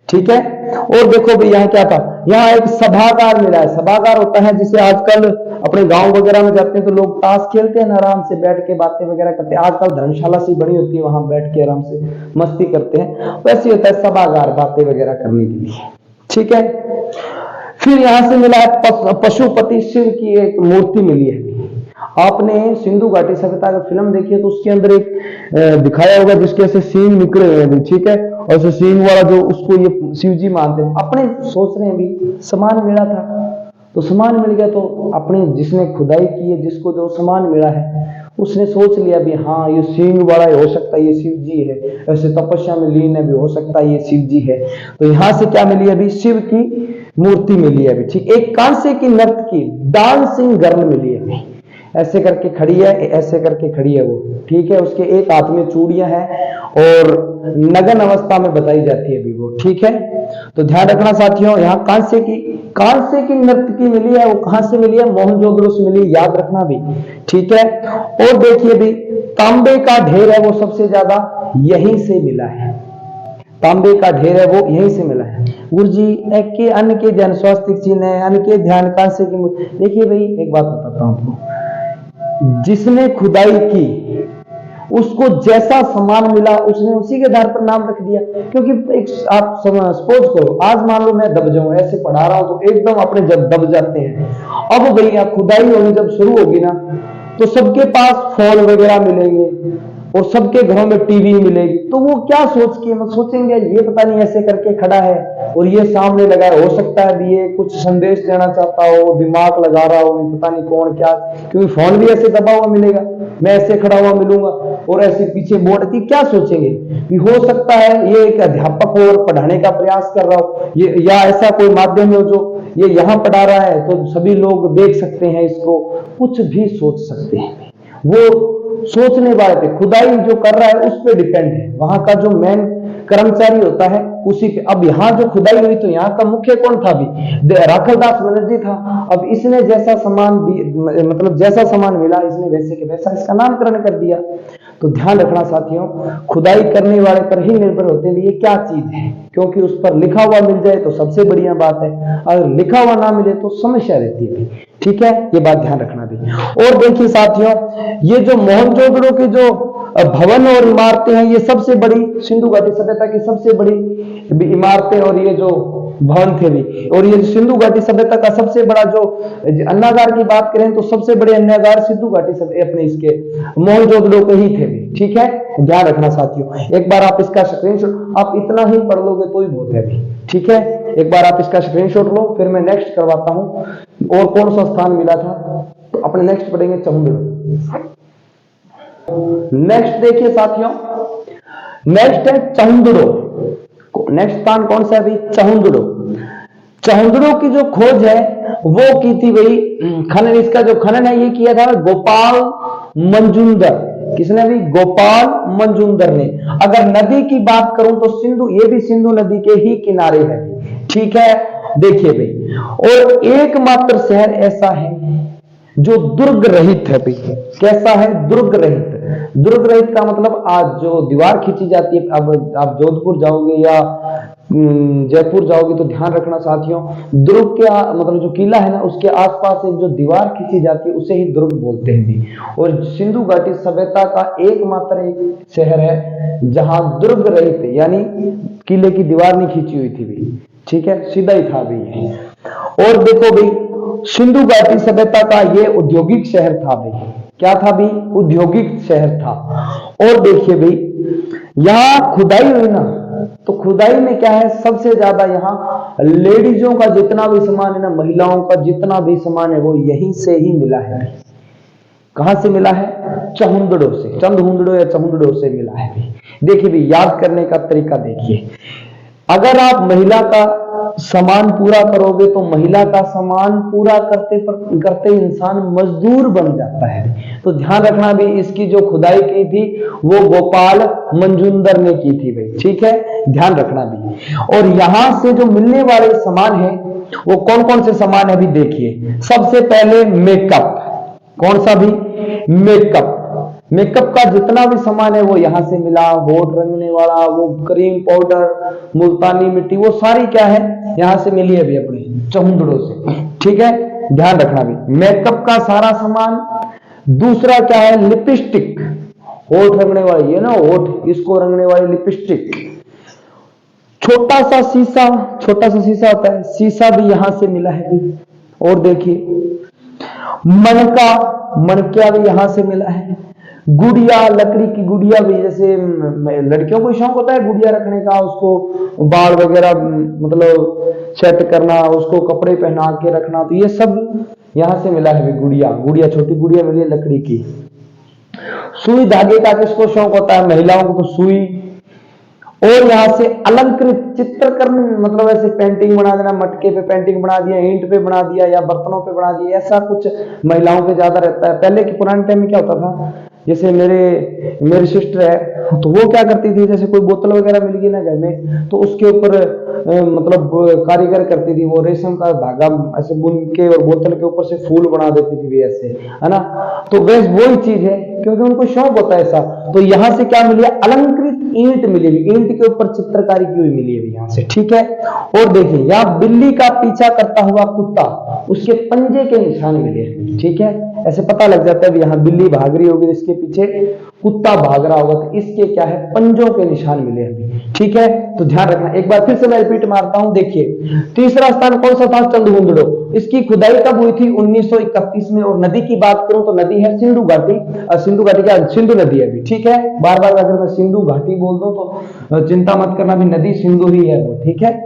ठीक है। और देखो भाई यहाँ क्या था, यहाँ एक सभागार मिला है। सभागार होता है जिसे आजकल अपने गांव वगैरह में जाते हैं तो लोग ताश खेलते हैं, आराम से बैठ के बातें वगैरह करते हैं, आजकल धर्मशाला सी बनी होती है, वहां बैठ के आराम से मस्ती करते हैं, वैसे होता है सभागार, बातें वगैरह करने के लिए, ठीक है। फिर यहां से मिला है पशुपति शिव की एक मूर्ति मिली है। आपने सिंधु घाटी सभ्यता का फिल्म देखी है तो उसके अंदर एक दिखाया होगा जिसके ऐसे सींग निकले हुए हैं, ठीक है, और जो सींग वाला जो उसको ये शिव जी मानते हैं। अपने सोच रहे हैं भी सामान मिला था तो सामान मिल गया, तो अपने जिसने खुदाई की है, जिसको जो सामान मिला है उसने सोच लिया भी हाँ ये सींग वाला हो सकता है, ये शिव जी है, ऐसे तपस्या में लीन है भी, हो सकता है ये शिव जी है। तो यहां से क्या मिली अभी, शिव की मूर्ति मिली है अभी, ठीक। एक कांसे की नर्त की डांसिंग गर्ल मिली है अभी, ऐसे करके खड़ी है, ऐसे करके खड़ी है वो, ठीक है। उसके एक हाथ में चूड़ियां हैं और नग्न अवस्था में बताई जाती है अभी वो, ठीक है। तो ध्यान रखना साथियों, यहाँ कांसे की नर्तकी मिली है, वो कहां से मिली है, मोहनजोदड़ो से मिली, याद रखना भी, ठीक है। और देखिए भी तांबे का ढेर है वो सबसे ज्यादा यहीं से मिला है, तांबे का ढेर है वो यहीं से मिला है। गुरुजी एक के अन्न के ध्यान स्वास्तिक चिन्ह है, अन्न के ध्यान कांसे की। देखिए भाई एक बात बताता हूं आपको, जिसने खुदाई की उसको जैसा सामान मिला उसने उसी के आधार पर नाम रख दिया। क्योंकि एक आप सपोज करो, आज मान लो मैं दब जाऊं, ऐसे पढ़ा रहा हूं तो एकदम अपने जब दब जाते हैं। अब भैया खुदाई होगी जब शुरू होगी ना तो सबके पास फॉल वगैरह मिलेंगे और सबके घरों में टीवी मिलेगी, तो वो क्या सोच के मतलब सोचेंगे ये पता नहीं ऐसे करके खड़ा है और ये सामने लगा है, हो सकता है भी ये कुछ संदेश देना चाहता हो, दिमाग लगा रहा हो, पता नहीं कौन क्या, क्योंकि फोन भी ऐसे दबा हुआ मिलेगा, मैं ऐसे खड़ा हुआ मिलूंगा और ऐसे पीछे बोर्ड की, क्या सोचेंगे भी हो सकता है ये एक अध्यापक हो और पढ़ाने का प्रयास कर रहा हो, ये या ऐसा कोई माध्यम हो जो ये यहाँ पढ़ा रहा है तो सभी लोग देख सकते हैं इसको, कुछ भी सोच सकते हैं। वो सोचने वाले पे, खुदाई जो कर रहा है उस पर डिपेंड है, वहां का जो मेन कर्मचारी होता है उसी पे। अब यहाँ जो खुदाई हुई तो यहाँ का मुख्य कौन था भी, राखलदास बनर्जी था। अब इसने जैसा सामान मतलब जैसा सामान मिला इसने वैसे के वैसा इसका नामकरण कर दिया। तो ध्यान रखना साथियों, खुदाई करने वाले पर ही निर्भर होते हैं ये क्या चीज है, क्योंकि उस पर लिखा हुआ मिल जाए तो सबसे बढ़िया बात है, अगर लिखा हुआ ना मिले तो समस्या रहती है, ठीक है, ये बात ध्यान रखना भी। और देखिए साथियों, ये जो मोहनजोदड़ो के जो भवन और इमारतें हैं ये सबसे बड़ी सिंधु घाटी सभ्यता की सबसे बड़ी इमारतें और ये जो भवन थे भी, और ये सिंधु घाटी सभ्यता का सबसे बड़ा जो अन्नागार की बात करें तो सबसे बड़े अन्नागार सिंधु घाटी अपने इसके मोहनजोदड़ो के ही थे भी, ठीक है, ध्यान रखना साथियों। एक बार आप इसका स्क्रीनशॉट, आप इतना ही पढ़ लोगे तो ही बहुत है भी, ठीक है। एक बार आप इसका स्क्रीनशॉट लो, फिर मैं नेक्स्ट करवाता हूं और कौन सा स्थान मिला था, तो अपने नेक्स्ट पढ़ेंगे चौंदड़ो। नेक्स्ट देखिए साथियों, नेक्स्ट है चहुंदड़ो। नेक्स्ट स्थान कौन सा है भाई? चहुंदड़ो। चहुंदड़ो की जो खोज है वो की थी भाई खनन, इसका जो खनन है ये किया था गोपाल मंजुंदर। किसने भी? गोपाल मंजुंदर ने। अगर नदी की बात करूं तो सिंधु, ये भी सिंधु नदी के ही किनारे है, ठीक है। देखिए भाई, और एकमात्र शहर ऐसा है जो दुर्ग रहित है भाई। कैसा है? दुर्ग रहित। दुर्ग रहित का मतलब आज जो दीवार खींची जाती है, अब आप जोधपुर जाओगे या जयपुर जाओगे तो ध्यान रखना साथियों, दुर्ग के मतलब जो किला है ना उसके आसपास एक जो दीवार खींची जाती है उसे ही दुर्ग बोलते हैं भी। और सिंधु घाटी सभ्यता का एकमात्र एक शहर है जहां दुर्ग रहित, यानी किले की दीवार नहीं खींची हुई थी भी, ठीक है, सीधा ही था भी। और देखो भाई, सिंधु घाटी सभ्यता का ये औद्योगिक शहर था भाई। क्या था भी? उद्योगिक शहर था। और देखिए भाई, यहां खुदाई हुई ना, तो खुदाई में क्या है, सबसे ज्यादा यहाँ लेडीजों का जितना भी सामान है ना, महिलाओं का जितना भी सामान है वो यहीं से ही मिला है। कहां से मिला है? चहुंदड़ो से, चंदहुंदड़ो या चहुंदड़ो से मिला है। देखिए भी, याद करने का तरीका देखिए, अगर आप महिला का सामान पूरा करोगे तो महिला का सामान पूरा करते करते इंसान मजदूर बन जाता है। तो ध्यान रखना भी, इसकी जो खुदाई की थी वो गोपाल मंजुंदर ने की थी भाई, ठीक है, ध्यान रखना भी। और यहां से जो मिलने वाले सामान है वो कौन कौन से सामान है अभी देखिए। सबसे पहले मेकअप। कौन सा भी? मेकअप। मेकअप का जितना भी सामान है वो यहां से मिला। होठ रंगने वाला, वो क्रीम पाउडर, मुल्तानी मिट्टी, वो सारी क्या है, यहां से मिली है अभी अपने चहुंदड़ो से, ठीक है, ध्यान रखना भी, मेकअप का सारा सामान। दूसरा क्या है? लिपस्टिक। होठ रंगने वाली, ये ना होठ, इसको रंगने वाली लिपस्टिक। छोटा सा शीशा, छोटा सा शीशा होता है, शीशा भी यहां से मिला है। और देखिए, मनका, मनकिया भी यहां से मिला है। गुड़िया, लकड़ी की गुड़िया भी, जैसे लड़कियों को शौक होता है गुड़िया रखने का, उसको बाल वगैरह मतलब सेट करना, उसको कपड़े पहना के रखना, तो ये सब यहां से मिला है। गुड़िया, गुड़िया, छोटी गुड़िया मिली है लकड़ी की। सुई धागे का किसको शौक होता है? महिलाओं को तो सुई। और यहां से अलंकृत चित्रकर्म, मतलब ऐसे पेंटिंग बना देना, मटके पे पेंटिंग बना दिया, ईंट पे बना दिया या बर्तनों पे बना दिया, ऐसा कुछ महिलाओं के ज्यादा रहता है। पहले के पुराने टाइम में क्या होता था, जैसे मेरी सिस्टर है तो वो क्या करती थी, जैसे कोई बोतल वगैरह मिल गई ना घर में तो उसके ऊपर मतलब कारीगर करती थी, वो रेशम का धागा ऐसे बुन के और बोतल के ऊपर से फूल बना देती थी भी ऐसे, है ना। तो वैसे वही चीज है, क्योंकि उनको शौक होता है ऐसा। तो यहां से क्या मिली है? अलंकृत ईंट मिली हुई, ईंट के ऊपर चित्रकारी की हुई मिली है यहां से, ठीक है। और देखिए, यहाँ बिल्ली का पीछा करता हुआ कुत्ता, उसके पंजे के निशान मिले हैं, ठीक है। ऐसे पता लग जाता है भी यहाँ बिल्ली भाग रही होगी, इसके पीछे कुत्ता भाग रहा होगा, तो इसके क्या है? पंजों के निशान मिले हैं, ठीक है। तो ध्यान रखना, एक बार फिर से मैं रिपीट मारता हूं। देखिए, तीसरा स्थान कौन सा था? चंदहुंदड़ो। इसकी खुदाई कब हुई थी? 1931 में। और नदी की बात करूं तो नदी है सिंधु घाटी। सिंधु घाटी क्या? सिंधु नदी है, ठीक है। बार बार अगर मैं सिंधु घाटी बोल दूं तो चिंता मत करना भी, नदी सिंधु ही है वो, ठीक है।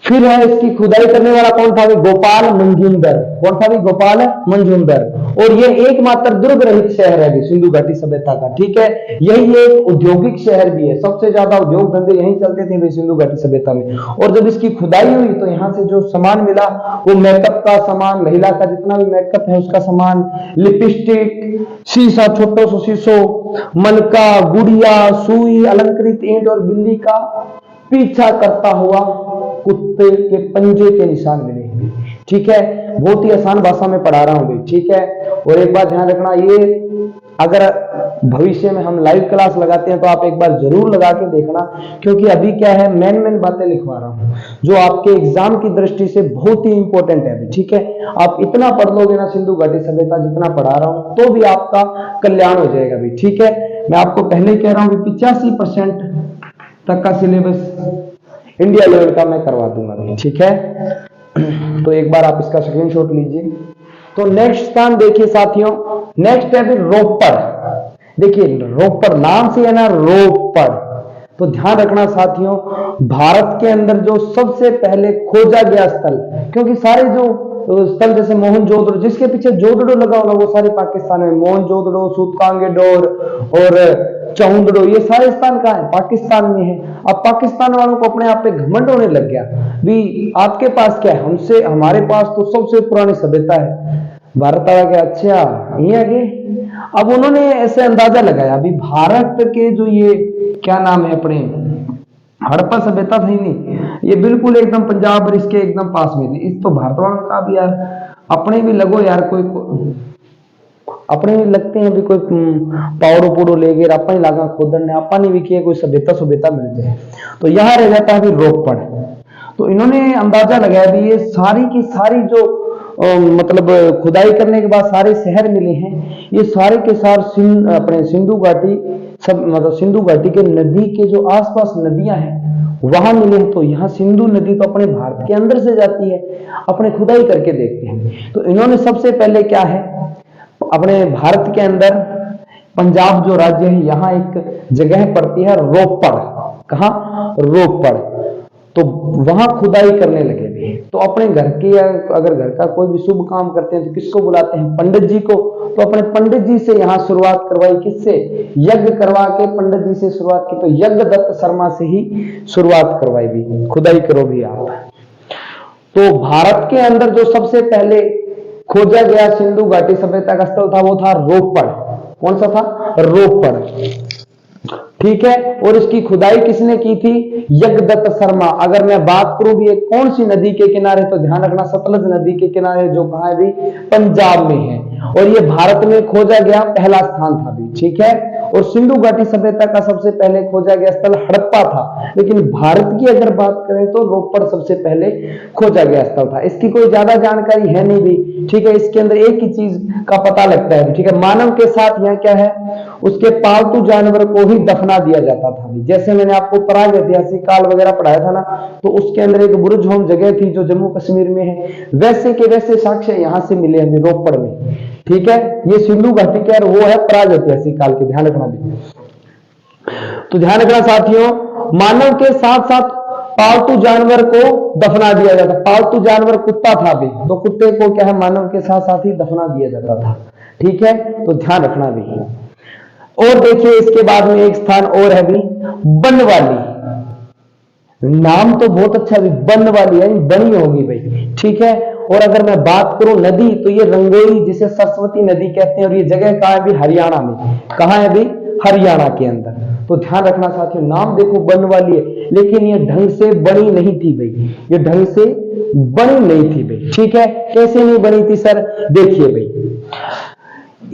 फिर है इसकी खुदाई करने वाला कौन था? गोपाल मंजुंदर। कौन था? गोपाल मंजुंदर। और ये एकमात्र दुर्ग रहित शहर है सिंधु घाटी सभ्यता का, ठीक है। यही एक औद्योगिक शहर भी है, सबसे ज्यादा उद्योग धंधे यहीं चलते थे सिंधु घाटी सभ्यता में। और जब इसकी खुदाई हुई तो यहाँ से जो सामान मिला वो मेकअप का सामान, महिला का जितना भी मेकअप है उसका सामान, लिपस्टिक, शीशा, छोटो सो शीशो, मनका, गुड़िया, सुई, अलंकृत ईंट और बिल्ली का पीछा करता हुआ कुत्ते के पंजे के निशान मिले हैं, ठीक है। बहुत ही आसान भाषा में पढ़ा रहा हूं भाई, ठीक है। और एक बात ध्यान रखना, ये अगर भविष्य में हम लाइव क्लास लगाते हैं तो आप एक बार जरूर लगा के देखना, क्योंकि अभी क्या है, मेन बातें लिखवा रहा हूं जो आपके एग्जाम की दृष्टि से बहुत ही इंपॉर्टेंट है, ठीक है। आप इतना पढ़ लोगे ना सिंधु घाटी सभ्यता जितना पढ़ा रहा हूं तो भी आपका कल्याण हो जाएगा भी, ठीक है। मैं आपको पहले ही कह रहा हूं 85% तक का सिलेबस इंडिया लेवल का मैं करवा दूंगा, ठीक है। तो एक बार आप इसका स्क्रीनशॉट लीजिए। तो नेक्स्ट स्थान देखिए साथियों, नेक्स्ट है रोपड़। देखिए रोपड़ नाम से है ना, रोपड़। तो ध्यान रखना साथियों, भारत के अंदर जो सबसे पहले खोजा गया स्थल, क्योंकि सारे जो स्थल जैसे मोहनजोदड़ो, जिसके पीछे जोदड़ो लगा होगा वो सारे पाकिस्तान में, मोहनजोदड़ो, सूतकांगेडोर और चौंदड़ो, ये सारे स्थान कहाँ है? पाकिस्तान में है। अब पाकिस्तान वालों को अपने आप पे घमंड होने लग गया भी, आपके पास क्या है, हमसे, हमारे पास तो सबसे पुरानी सभ्यता है। भारत आ गया, अच्छा ये आगे। अब उन्होंने ऐसे अंदाजा लगाया भी, भारत के जो ये क्या नाम है अपने हड़प्पा सभ्यता थी नहीं, ये बिल्कुल एकदम पंजाब और इसके एकदम पास में थी। इस तो भारत वालों ने कहा भी यार अपने भी लगो यार, कोई अपने भी लगते हैं भी, कोई पावड़ो पूड़ो ले गए अपन ही लागा खोदन ने, अपन भी किए कोई सभ्यता सुभ्यता मिल जाए। तो यहाँ रह जाता है भी रोपड़। तो इन्होंने अंदाजा लगाया भी ये सारी की सारी जो मतलब खुदाई करने के बाद सारे शहर मिले हैं, ये सारे के सारे अपने सिंधु घाटी, सब मतलब सिंधु घाटी के नदी के जो आसपास नदियां हैं वहां मिले हैं। तो यहाँ सिंधु नदी तो अपने भारत के अंदर से जाती है, अपने खुदाई करके देखते हैं। तो इन्होंने सबसे पहले क्या है, अपने भारत के अंदर पंजाब जो राज्य है, यहाँ एक जगह पड़ती है रोपड़। कहाँ? रोपड़। तो वहां खुदाई करने लगे भी। तो अपने घर की, अगर घर का कोई भी शुभ काम करते हैं तो किसको बुलाते हैं? पंडित जी को। तो अपने पंडित जी से यहाँ शुरुआत करवाई, किससे? यज्ञ करवा के पंडित जी से शुरुआत की। तो यज्ञ दत्त शर्मा से ही शुरुआत करवाई भी, खुदाई करो भी आप। तो भारत के अंदर जो सबसे पहले खोजा गया सिंधु घाटी सभ्यता का स्थल था वो था रोपड़। कौन सा था? रोपड़। ठीक है। और इसकी खुदाई किसने की थी? यज्ञदत्त शर्मा। अगर मैं बात करूं भी कौन सी नदी के किनारे, तो ध्यान रखना सतलज नदी के किनारे, जो कहा है भी पंजाब में है। और ये भारत में खोजा गया पहला स्थान था भी। ठीक है। और सिंधु घाटी सभ्यता का सबसे पहले खोजा गया स्थल हड़प्पा था, लेकिन भारत की अगर बात करें तो रोपड़ सबसे पहले खोजा गया स्थल था। इसकी कोई ज्यादा जानकारी है नहीं भी। ठीक है। इसके अंदर एक ही चीज का पता लगता है। ठीक है। मानव के साथ यहाँ क्या है, उसके पालतू जानवर को ही दफना दिया जाता था। जैसे मैंने आपको प्रागैतिहासिक काल वगैरह पढ़ाया था ना, तो उसके अंदर एक बुर्ज होम जगह थी जो जम्मू कश्मीर में है, वैसे के वैसे साक्ष्य यहां से मिले हमें रोपड़ में। ठीक है। ये सिंधु घाटी क्या है, वो है प्रागैतिहासिक काल के, ध्यान रखना भी। तो ध्यान रखना साथियों, मानव के साथ साथ पालतू जानवर को दफना दिया जाता। पालतू जानवर कुत्ता था भी, तो कुत्ते को क्या है, मानव के साथ साथ ही दफना दिया जाता था। ठीक है। तो ध्यान रखना भी। और देखिए इसके बाद में एक स्थान और है भी, बनवाली। नाम तो बहुत अच्छा भी, बनवाली है, बनी होगी भाई। ठीक है। और अगर मैं बात करूं नदी, तो ये रंगोली जिसे सरस्वती नदी कहते हैं, और ये जगह कहां है भी? हरियाणा में। कहां है भी? हरियाणा के अंदर। तो ध्यान रखना साथियों, नाम देखो बनवाली है, लेकिन ये ढंग से बनी नहीं थी भाई, ये ढंग से बनी नहीं थी भाई। ठीक है। कैसे नहीं बनी थी सर? देखिए भाई,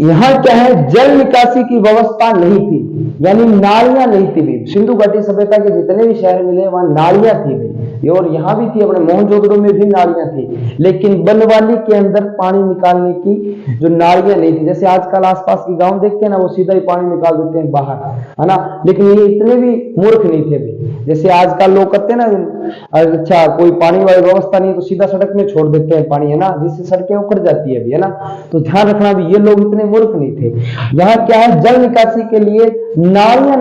यहां क्या है, जल निकासी की व्यवस्था नहीं थी, यानी नालियां नहीं थी भी। सिंधु घाटी सभ्यता के जितने भी शहर मिले वहां नालियां थी भाई, और यहां भी थी, अपने मोहनजोदड़ो में भी नालियां थी, लेकिन बनवाली के अंदर पानी निकालने की जो नालियां नहीं थी। जैसे आजकल आसपास के गांव देखते हैं ना, वो सीधा ही पानी निकाल देते हैं बाहर, है ना, लेकिन ये इतने भी मूर्ख नहीं थे भाई। जैसे आजकल लोग करते हैं ना, अच्छा कोई पानी वाली व्यवस्था नहीं तो सीधा सड़क में छोड़ देते हैं पानी, है ना, जिससे सड़कें उखड़ जाती है भी, है ना। तो ध्यान रखना भी, ये लोग इतने मूर्ख नहीं थे। यहाँ क्या है, जल निकासी के लिए नालियां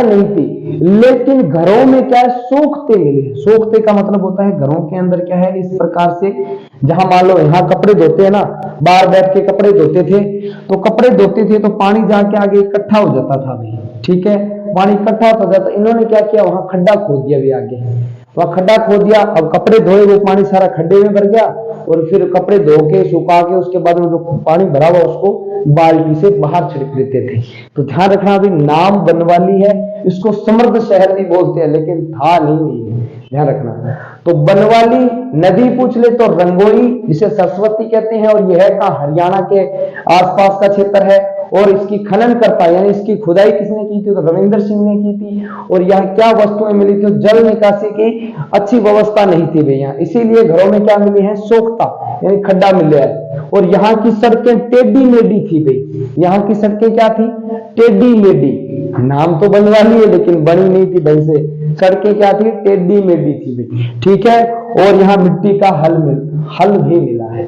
नहीं थी, लेकिन घरों में क्या है, सोखते मिले। सोखते का मतलब होता है घरों के अंदर क्या है, इस प्रकार से, जहां मान लो यहाँ कपड़े धोते हैं ना, बाहर बैठ के कपड़े धोते थे, तो कपड़े धोते थे तो पानी जाके आगे इकट्ठा हो जाता था भाई। ठीक है। पानी इकट्ठा हो जाता, इन्होंने क्या किया, वहां खड्डा खोद दिया भी आगे, वहां खड्डा खोद दिया। अब कपड़े धोए वो पानी सारा खड्डे में भर गया, और फिर कपड़े धो के सुखा के उसके बाद में जो पानी भरा हुआ उसको बाल्टी से बाहर छिड़क देते थे। तो ध्यान रखना भी, नाम बनवाली है, इसको समृद्ध शहर भी बोलते हैं, लेकिन था नहीं है, ध्यान रखना। तो बनवाली नदी पूछ ले तो रंगोली, जिसे सरस्वती कहते हैं, और यह है कहां, हरियाणा के आसपास का क्षेत्र है। और इसकी खनन करता, यानी इसकी खुदाई किसने की थी, तो रविंद्र सिंह ने की थी। और यहाँ क्या वस्तुएं मिली थी, जल निकासी की अच्छी व्यवस्था नहीं थी भैया, इसीलिए घरों में क्या मिले हैं, सोखता, यानी खड्डा मिले है। और यहाँ की सड़कें टेढ़ी मेढ़ी थी भाई, यहाँ की सड़कें क्या थी, टेढ़ी मेढ़ी। नाम तो बनवाली है लेकिन बनी नहीं थी ढंग से, सड़कें क्या थी, टेढ़ी मेढ़ी थी भाई। ठीक है। और यहाँ मिट्टी का हल भी मिला है।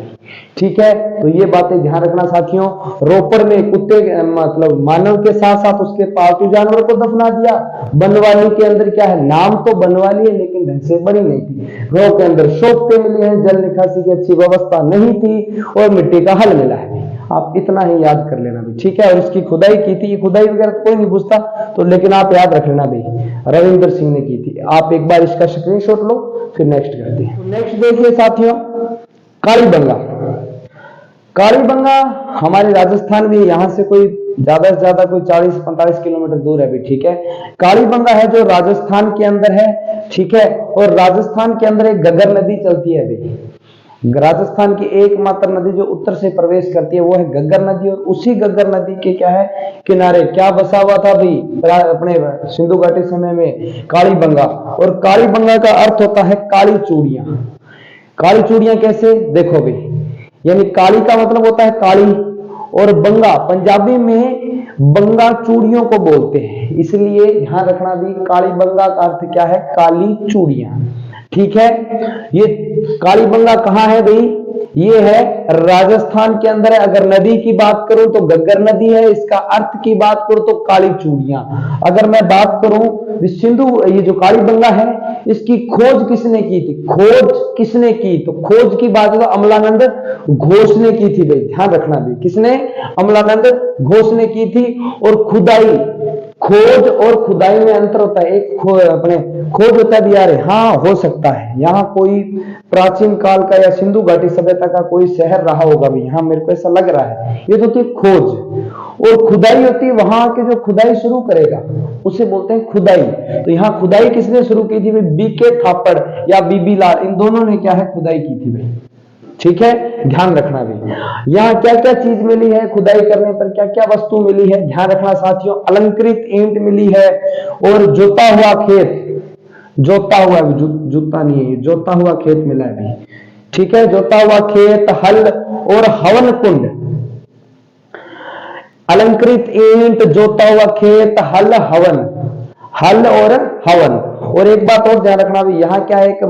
ठीक है, तो ये बातें ध्यान रखना साथियों। रोपड़ में कुत्ते मतलब मानव के साथ साथ उसके पालतू जानवर को दफना दिया। बनवाली के अंदर क्या है, नाम तो बनवाली है लेकिन ढंग से बनी नहीं थी। गांव के अंदर शोभते मिले हैं, जल निकासी की अच्छी व्यवस्था नहीं थी और मिट्टी का हल मिला है। आप इतना ही याद कर लेना भी, ठीक है। और इसकी खुदाई की थी, ये खुदाई वगैरह कोई नहीं पूछता तो, लेकिन आप याद रख लेना भाई, रविंद्र सिंह ने की थी। आप एक बार इसका स्क्रीनशॉट लो, फिर नेक्स्ट करते हैं। नेक्स्ट देखिए साथियों, कालीबंगा। कालीबंगा हमारे राजस्थान में, यहां से कोई ज्यादा से ज्यादा कोई 40-45 किलोमीटर दूर है भी, ठीक है। कालीबंगा है जो राजस्थान के अंदर है, ठीक है। और राजस्थान के अंदर एक घग्गर नदी चलती है अभी। राजस्थान की एकमात्र नदी जो उत्तर से प्रवेश करती है वो है घग्गर नदी। और उसी घग्गर नदी के क्या है किनारे क्या बसा हुआ था भाई अपने सिंधु घाटी समय में, कालीबंगा। और कालीबंगा का अर्थ होता है काली चूड़ियां। काली चूड़ियां कैसे, देखो भाई, यानी काली का मतलब होता है काली, और बंगा पंजाबी में बंगा चूड़ियों को बोलते हैं, इसलिए ध्यान रखना भी कालीबंगा का अर्थ क्या है, काली चूड़ियां, ठीक है। ये कालीबंगा कहां है भाई, ये है राजस्थान के अंदर है। अगर नदी की बात करूं तो घग्गर नदी है, इसका अर्थ की बात करूं तो काली चूड़ियां। अगर मैं बात करूं सिंधु, ये जो कालीबंगा है इसकी खोज किसने की थी, खोज किसने की, तो खोज की बात तो अमलानंद घोष ने की थी भाई, ध्यान रखना भी, किसने, अमलानंद घोष ने की थी। और खुदाई, खोज और खुदाई में अंतर होता है। एक अपने खोज होता है यार, हाँ हो सकता है यहाँ कोई प्राचीन काल का या सिंधु घाटी सभ्यता का कोई शहर रहा होगा भी, यहाँ मेरे को ऐसा लग रहा है, ये तो होती है खोज। और खुदाई होती है वहां के जो खुदाई शुरू करेगा उसे बोलते हैं खुदाई। तो यहाँ खुदाई किसने शुरू की थी भाई, बीके थापड़ या बीबी लाल, इन दोनों ने क्या है खुदाई की थी भाई, ठीक है। ध्यान रखना भी यहाँ क्या क्या चीज मिली है खुदाई करने पर, क्या क्या वस्तु मिली है, ध्यान रखना साथियों। अलंकृत ईंट मिली है और जोता हुआ खेत, जोता हुआ जूता नहीं है, जोता हुआ खेत मिला है भी, ठीक है। जोता हुआ खेत, हल और हवन कुंड। अलंकृत ईंट, जोता हुआ खेत, हल, हवन, हल और हवन। और एक बात और ध्यान रखना भी, यहाँ क्या है, एक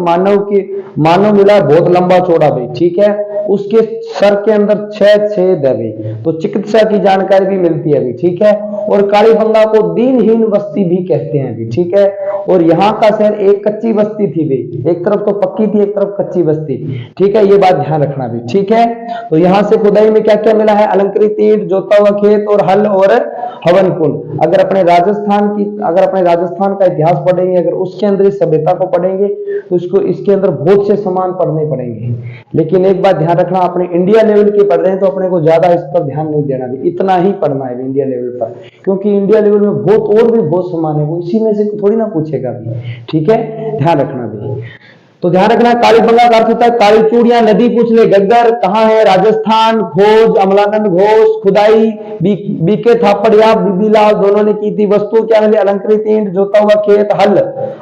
मानव मिला बहुत लंबा चौड़ा भाई, ठीक है। उसके सर के अंदर 6 छेद है भाई, तो चिकित्सा की जानकारी भी मिलती है अभी, ठीक है। और कालीबंगा को दीनहीन बस्ती भी कहते हैं अभी, ठीक है। और यहाँ का शहर एक कच्ची बस्ती थी भाई, एक तरफ तो पक्की थी एक तरफ कच्ची बस्ती, ठीक है। ये बात ध्यान रखना भी, ठीक है। तो यहाँ से खुदाई में क्या क्या मिला है, अलंकृत ईंट, जोता हुआ खेत और हल और हवन कुंड। अगर अपने राजस्थान का इतिहास पढ़ेंगे, अगर उसके अंदर इस सभ्यता को पढ़ेंगे तो इसके अंदर बहुत से समान पढ़ने पड़ेंगे। लेकिन एक बात ध्यान रखना, अपने इंडिया लेवल के पढ़ रहे हैं तो अपने को ज्यादा इस पर ध्यान नहीं देना भी, इतना ही पढ़ना है इंडिया लेवल पर, क्योंकि इंडिया लेवल में बहुत और भी बहुत समान है, वो इसी में से थोड़ी ना पूछेगा भी, ठीक है। ध्यान रखना भी, तो ध्यान रखना कालीबंगा का अर्थ होता है काली चूड़ियां। नदी पूछ ले, घग्गर कहां है, राजस्थान। खोज अमलानंद घोष, खुदाई बीके थापड़ या बीबीलाल दोनों ने की थी। वस्तु क्या मिली, अलंकृत ईंट, जोता हुआ खेत, हल।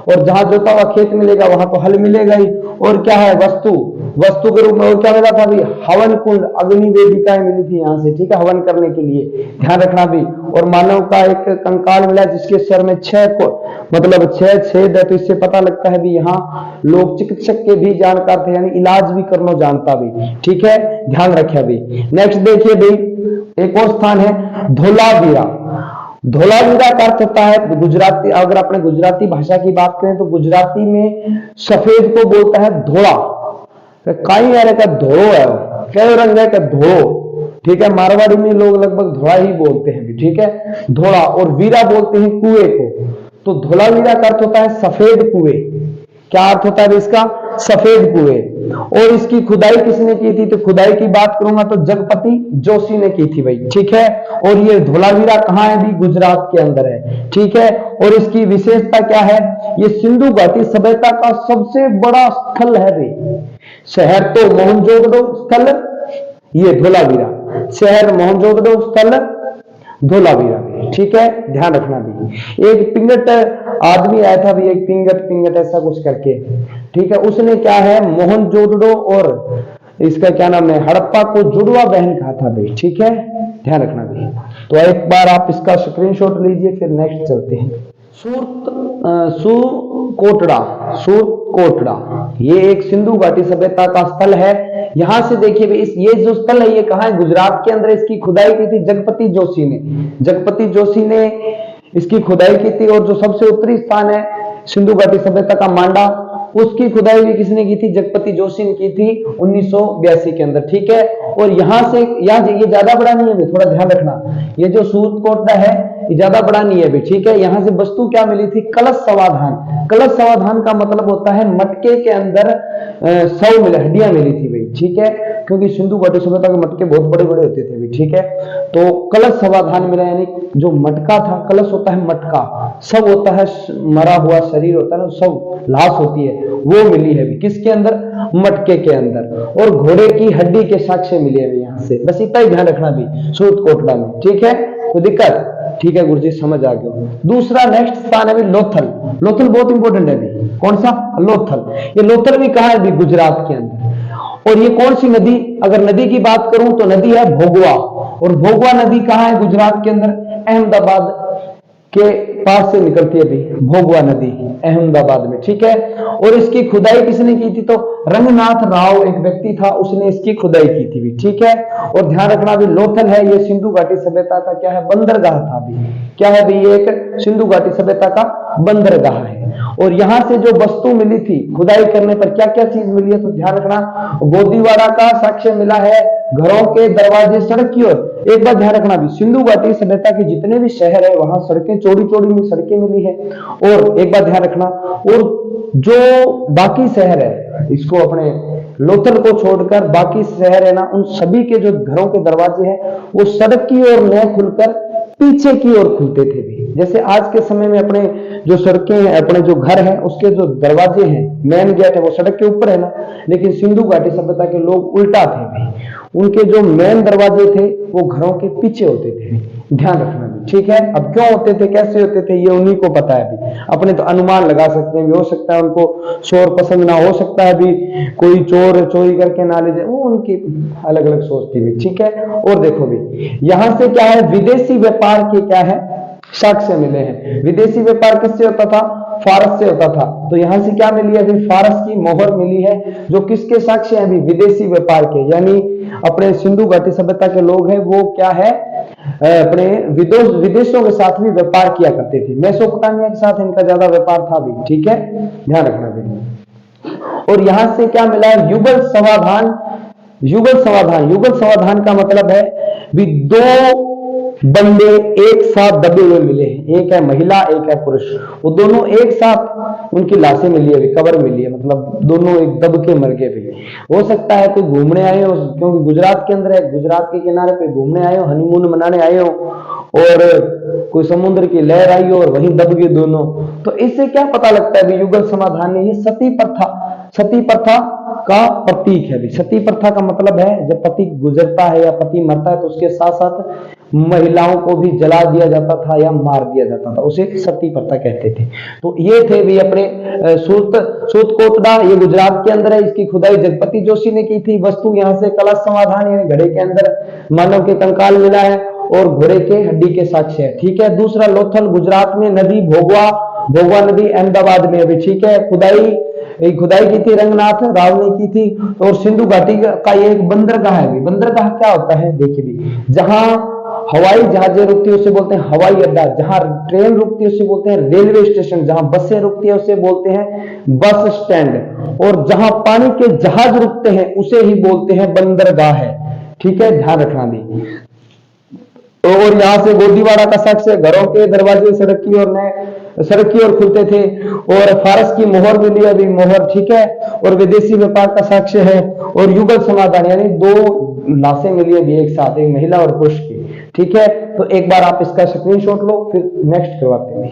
और जहां जोता हुआ खेत मिलेगा वहां तो हल मिलेगा ही। और क्या है, वस्तु के रूप में और क्या मिला था भी, हवन कुंड, अग्नि वेदिकाएं मिली थी यहाँ से, ठीक है, हवन करने के लिए, ध्यान रखना भी। और मानव का एक कंकाल मिला जिसके सर में 6 छेद है, तो इससे पता लगता है भी यहाँ लोग चिकित्सक के भी जानकार थे, यानी इलाज भी करना जानता भी, ठीक है। ध्यान रखे भी। नेक्स्ट देखिए भाई, एक और स्थान है धोलावीरा। धोलावीरा का अर्थ होता है गुजराती, अगर अपने गुजराती भाषा की बात करें तो गुजराती में सफेद को बोलता है धोला, कई यार का धोलो है, कई रंग है का धोलो, ठीक है। मारवाड़ी में लोग लगभग धोला ही बोलते हैं, ठीक है, धोला। और वीरा बोलते हैं कुएं को, तो धोलावीरा का अर्थ होता है सफेद कुएं। क्या अर्थ होता है इसका, सफेद कुएं। और इसकी खुदाई किसने की थी, तो खुदाई की बात करूंगा तो जगपति जोशी ने की थी भाई, ठीक है। और ये धोलावीरा कहां है भी, गुजरात के अंदर है, ठीक है। और इसकी विशेषता क्या है, ये सिंधु घाटी सभ्यता का सबसे बड़ा स्थल है भाई। शहर तो मोहनजोदड़ो स्थल, ये धोलावीरा शहर, मोहनजोदड़ो स्थल धोलावीरा, ठीक है। ध्यान रखना भी। एक पिंगट आदमी आया था भी, एक पिंगट ऐसा कुछ करके, ठीक है, उसने क्या है मोहनजोदड़ो और इसका क्या नाम है हड़प्पा को जुड़वा बहन कहा था भाई, ठीक है। ध्यान रखना भी। तो एक बार आप इसका स्क्रीनशॉट लीजिए, फिर नेक्स्ट चलते हैं। कोटड़ा, सूत कोटड़ा, ये एक सिंधु घाटी सभ्यता का स्थल है। यहां से देखिए भाई, ये जो स्थल है ये कहाँ है? गुजरात के अंदर। इसकी खुदाई की थी जगपति जोशी ने। जगपति जोशी ने इसकी खुदाई की थी। और जो सबसे उत्तरी स्थान है सिंधु घाटी सभ्यता का, मांडा, उसकी खुदाई भी किसने की थी? जगपति जोशी ने की थी 1982 के अंदर। ठीक है। और यहां से ये ज्यादा बड़ा नहीं है भाई, थोड़ा ध्यान रखना। ये जो सूत कोटड़ा है ये ज्यादा बड़ा नहीं है भाई। ठीक है। यहां से वस्तु क्या मिली थी? कलश समाधान। कलश समाधान का मतलब होता है मटके के अंदर सौ मिले, हड्डियां मिली थी भाई। ठीक है। क्योंकि सिंधु घाटी सभ्यता के मटके बहुत बड़े बड़े होते थे भाई। ठीक है। तो कलश समाधान मिला, यानी जो मटका था, कलश होता है मटका, सब होता है मरा हुआ शरीर होता है ना, सब लाश होती है, वो मिली है भी। किसके अंदर? मटके के अंदर। और घोड़े की हड्डी के साक्ष्य मिले हैं यहां से। बस इतना ही ध्यान रखना भी सूत कोटड़ा में। ठीक है। कोई दिक्कत? ठीक है गुरुजी, समझ आ गया। दूसरा नेक्स्ट स्थान है भी लोथल। लोथल बहुत इंपॉर्टेंट है भी। कौन सा? लोथल। ये लोथल भी कहां है भी? गुजरात के अंदर। और ये कौन सी नदी? अगर नदी की बात करूं तो नदी है भोगवा। और भोगवा नदी कहां है? गुजरात के अंदर, अहमदाबाद के पास से निकलती है भी भोगवा नदी, अहमदाबाद में। ठीक है। और इसकी खुदाई किसने की थी? तो रंगनाथ राव एक व्यक्ति था, उसने इसकी खुदाई की थी भी। ठीक है। और ध्यान रखना भी लोथल है ये सिंधु घाटी सभ्यता का क्या है? बंदरगाह था भी। क्या है भी? ये एक सिंधु घाटी सभ्यता का बंदरगाह है। और यहां से जो वस्तु मिली थी खुदाई करने पर, क्या क्या चीज मिली है? तो ध्यान रखना, गोदीवाड़ा का साक्ष्य मिला है, घरों के दरवाजे, सड़क की ओर। एक बात ध्यान रखना भी, सिंधु घाटी सभ्यता के जितने भी शहर है वहां सड़कें, चौड़ी चौड़ी में सड़कें मिली है। और एक बात ध्यान रखना, और जो बाकी शहर है, इसको अपने लोथल को छोड़कर बाकी शहर है ना, उन सभी के जो घरों के दरवाजे हैं वो सड़क की ओर न खुलकर पीछे की ओर खुलते थे भी। जैसे आज के समय में अपने जो सड़कें हैं, अपने जो घर हैं, उसके जो दरवाजे हैं, मेन गेट है, वो सड़क के ऊपर है ना, लेकिन सिंधु घाटी सभ्यता के लोग उल्टा थे भी। उनके जो मेन दरवाजे थे वो घरों के पीछे होते थे। ध्यान रखना भी। ठीक है। अब क्यों होते थे, कैसे होते थे, ये उन्हीं को पता है भी। अपने तो अनुमान लगा सकते हैं भी, हो सकता है उनको शोर पसंद ना, हो सकता है भी कोई चोर चोरी करके ना ले जाए, वो उनकी अलग अलग सोच थी भी। ठीक है। और देखो भी यहां से क्या है, विदेशी व्यापार के क्या है? साक्ष्य मिले हैं। विदेशी व्यापार किससे होता था? फारस से होता था। तो यहां से क्या मिली है? फारस की मोहर मिली है, जो किसके साक्ष्य हैं? विदेशी व्यापार के। यानी अपने सिंधु घाटी सभ्यता के लोग हैं वो क्या है, अपने विदेशों के साथ भी व्यापार किया करते थे। मेसोपोटामिया के साथ इनका ज्यादा व्यापार था भी। ठीक है। ध्यान रखना भी। और यहां से क्या मिला है? युगल समाधान। युगल समाधान, युगल समाधान का मतलब है भी दो बंदे एक साथ दबे हुए मिले हैं, एक है महिला एक है पुरुष, वो दोनों एक साथ, उनकी लाशें मिली है, कब्र मिली है, मतलब दोनों एक दब के मर गए भी। हो सकता है कोई घूमने आए हो, क्योंकि गुजरात के अंदर है, गुजरात के किनारे पे घूमने आए हो, हनीमून मनाने आए हो, और कोई समुद्र की लहर आई हो और वहीं दब गए दोनों। तो इससे क्या पता लगता है भी युगल समाधान में? ये सती प्रथा, सती प्रथा का प्रतीक है भी। सती प्रथा का मतलब है जब पति गुजरता है या पति मरता है तो उसके साथ साथ महिलाओं को भी जला दिया जाता था या मार दिया जाता था, उसे सती प्रथा कहते थे। तो ये थे भी अपने सूत कोटड़ा, ये गुजरात के अंदर है। इसकी खुदाई जगपति जोशी ने की थी। वस्तु यहाँ से कलश समाधान, यानी घड़े के अंदर मानव के कंकाल मिला है और घोड़े के हड्डी के साक्ष्य है। ठीक है। दूसरा लोथल गुजरात में, नदी भोगवा, भोगवा नदी अहमदाबाद में अभी। ठीक है। खुदाई की थी रंगनाथ राव ने की थी। और सिंधु घाटी का ये एक बंदरगाह है भी। बंदरगाह क्या होता है देखिए भी, जहां हवाई जहाजें रुकती है उसे बोलते हैं हवाई अड्डा, जहां ट्रेन रुकती है उसे बोलते हैं रेलवे स्टेशन, जहां बसें रुकती है उसे बोलते हैं बस स्टैंड, और जहां पानी के जहाज रुकते हैं उसे ही बोलते हैं बंदरगाह है। ठीक है। ध्यान रखना भी। और यहां से गोदीवाड़ा का साक्ष्य, घरों के दरवाजे सड़क की ओर खुलते थे। और फारस की मोहर मिली अभी, मोहर। ठीक है। और विदेशी व्यापार का साक्ष्य है। और युगल समाधान, यानी दो लाशें मिली अभी एक साथ, एक महिला और पुरुष की। ठीक है। तो एक बार आप इसका स्क्रीनशॉट लो, फिर नेक्स्ट करवाते हैं।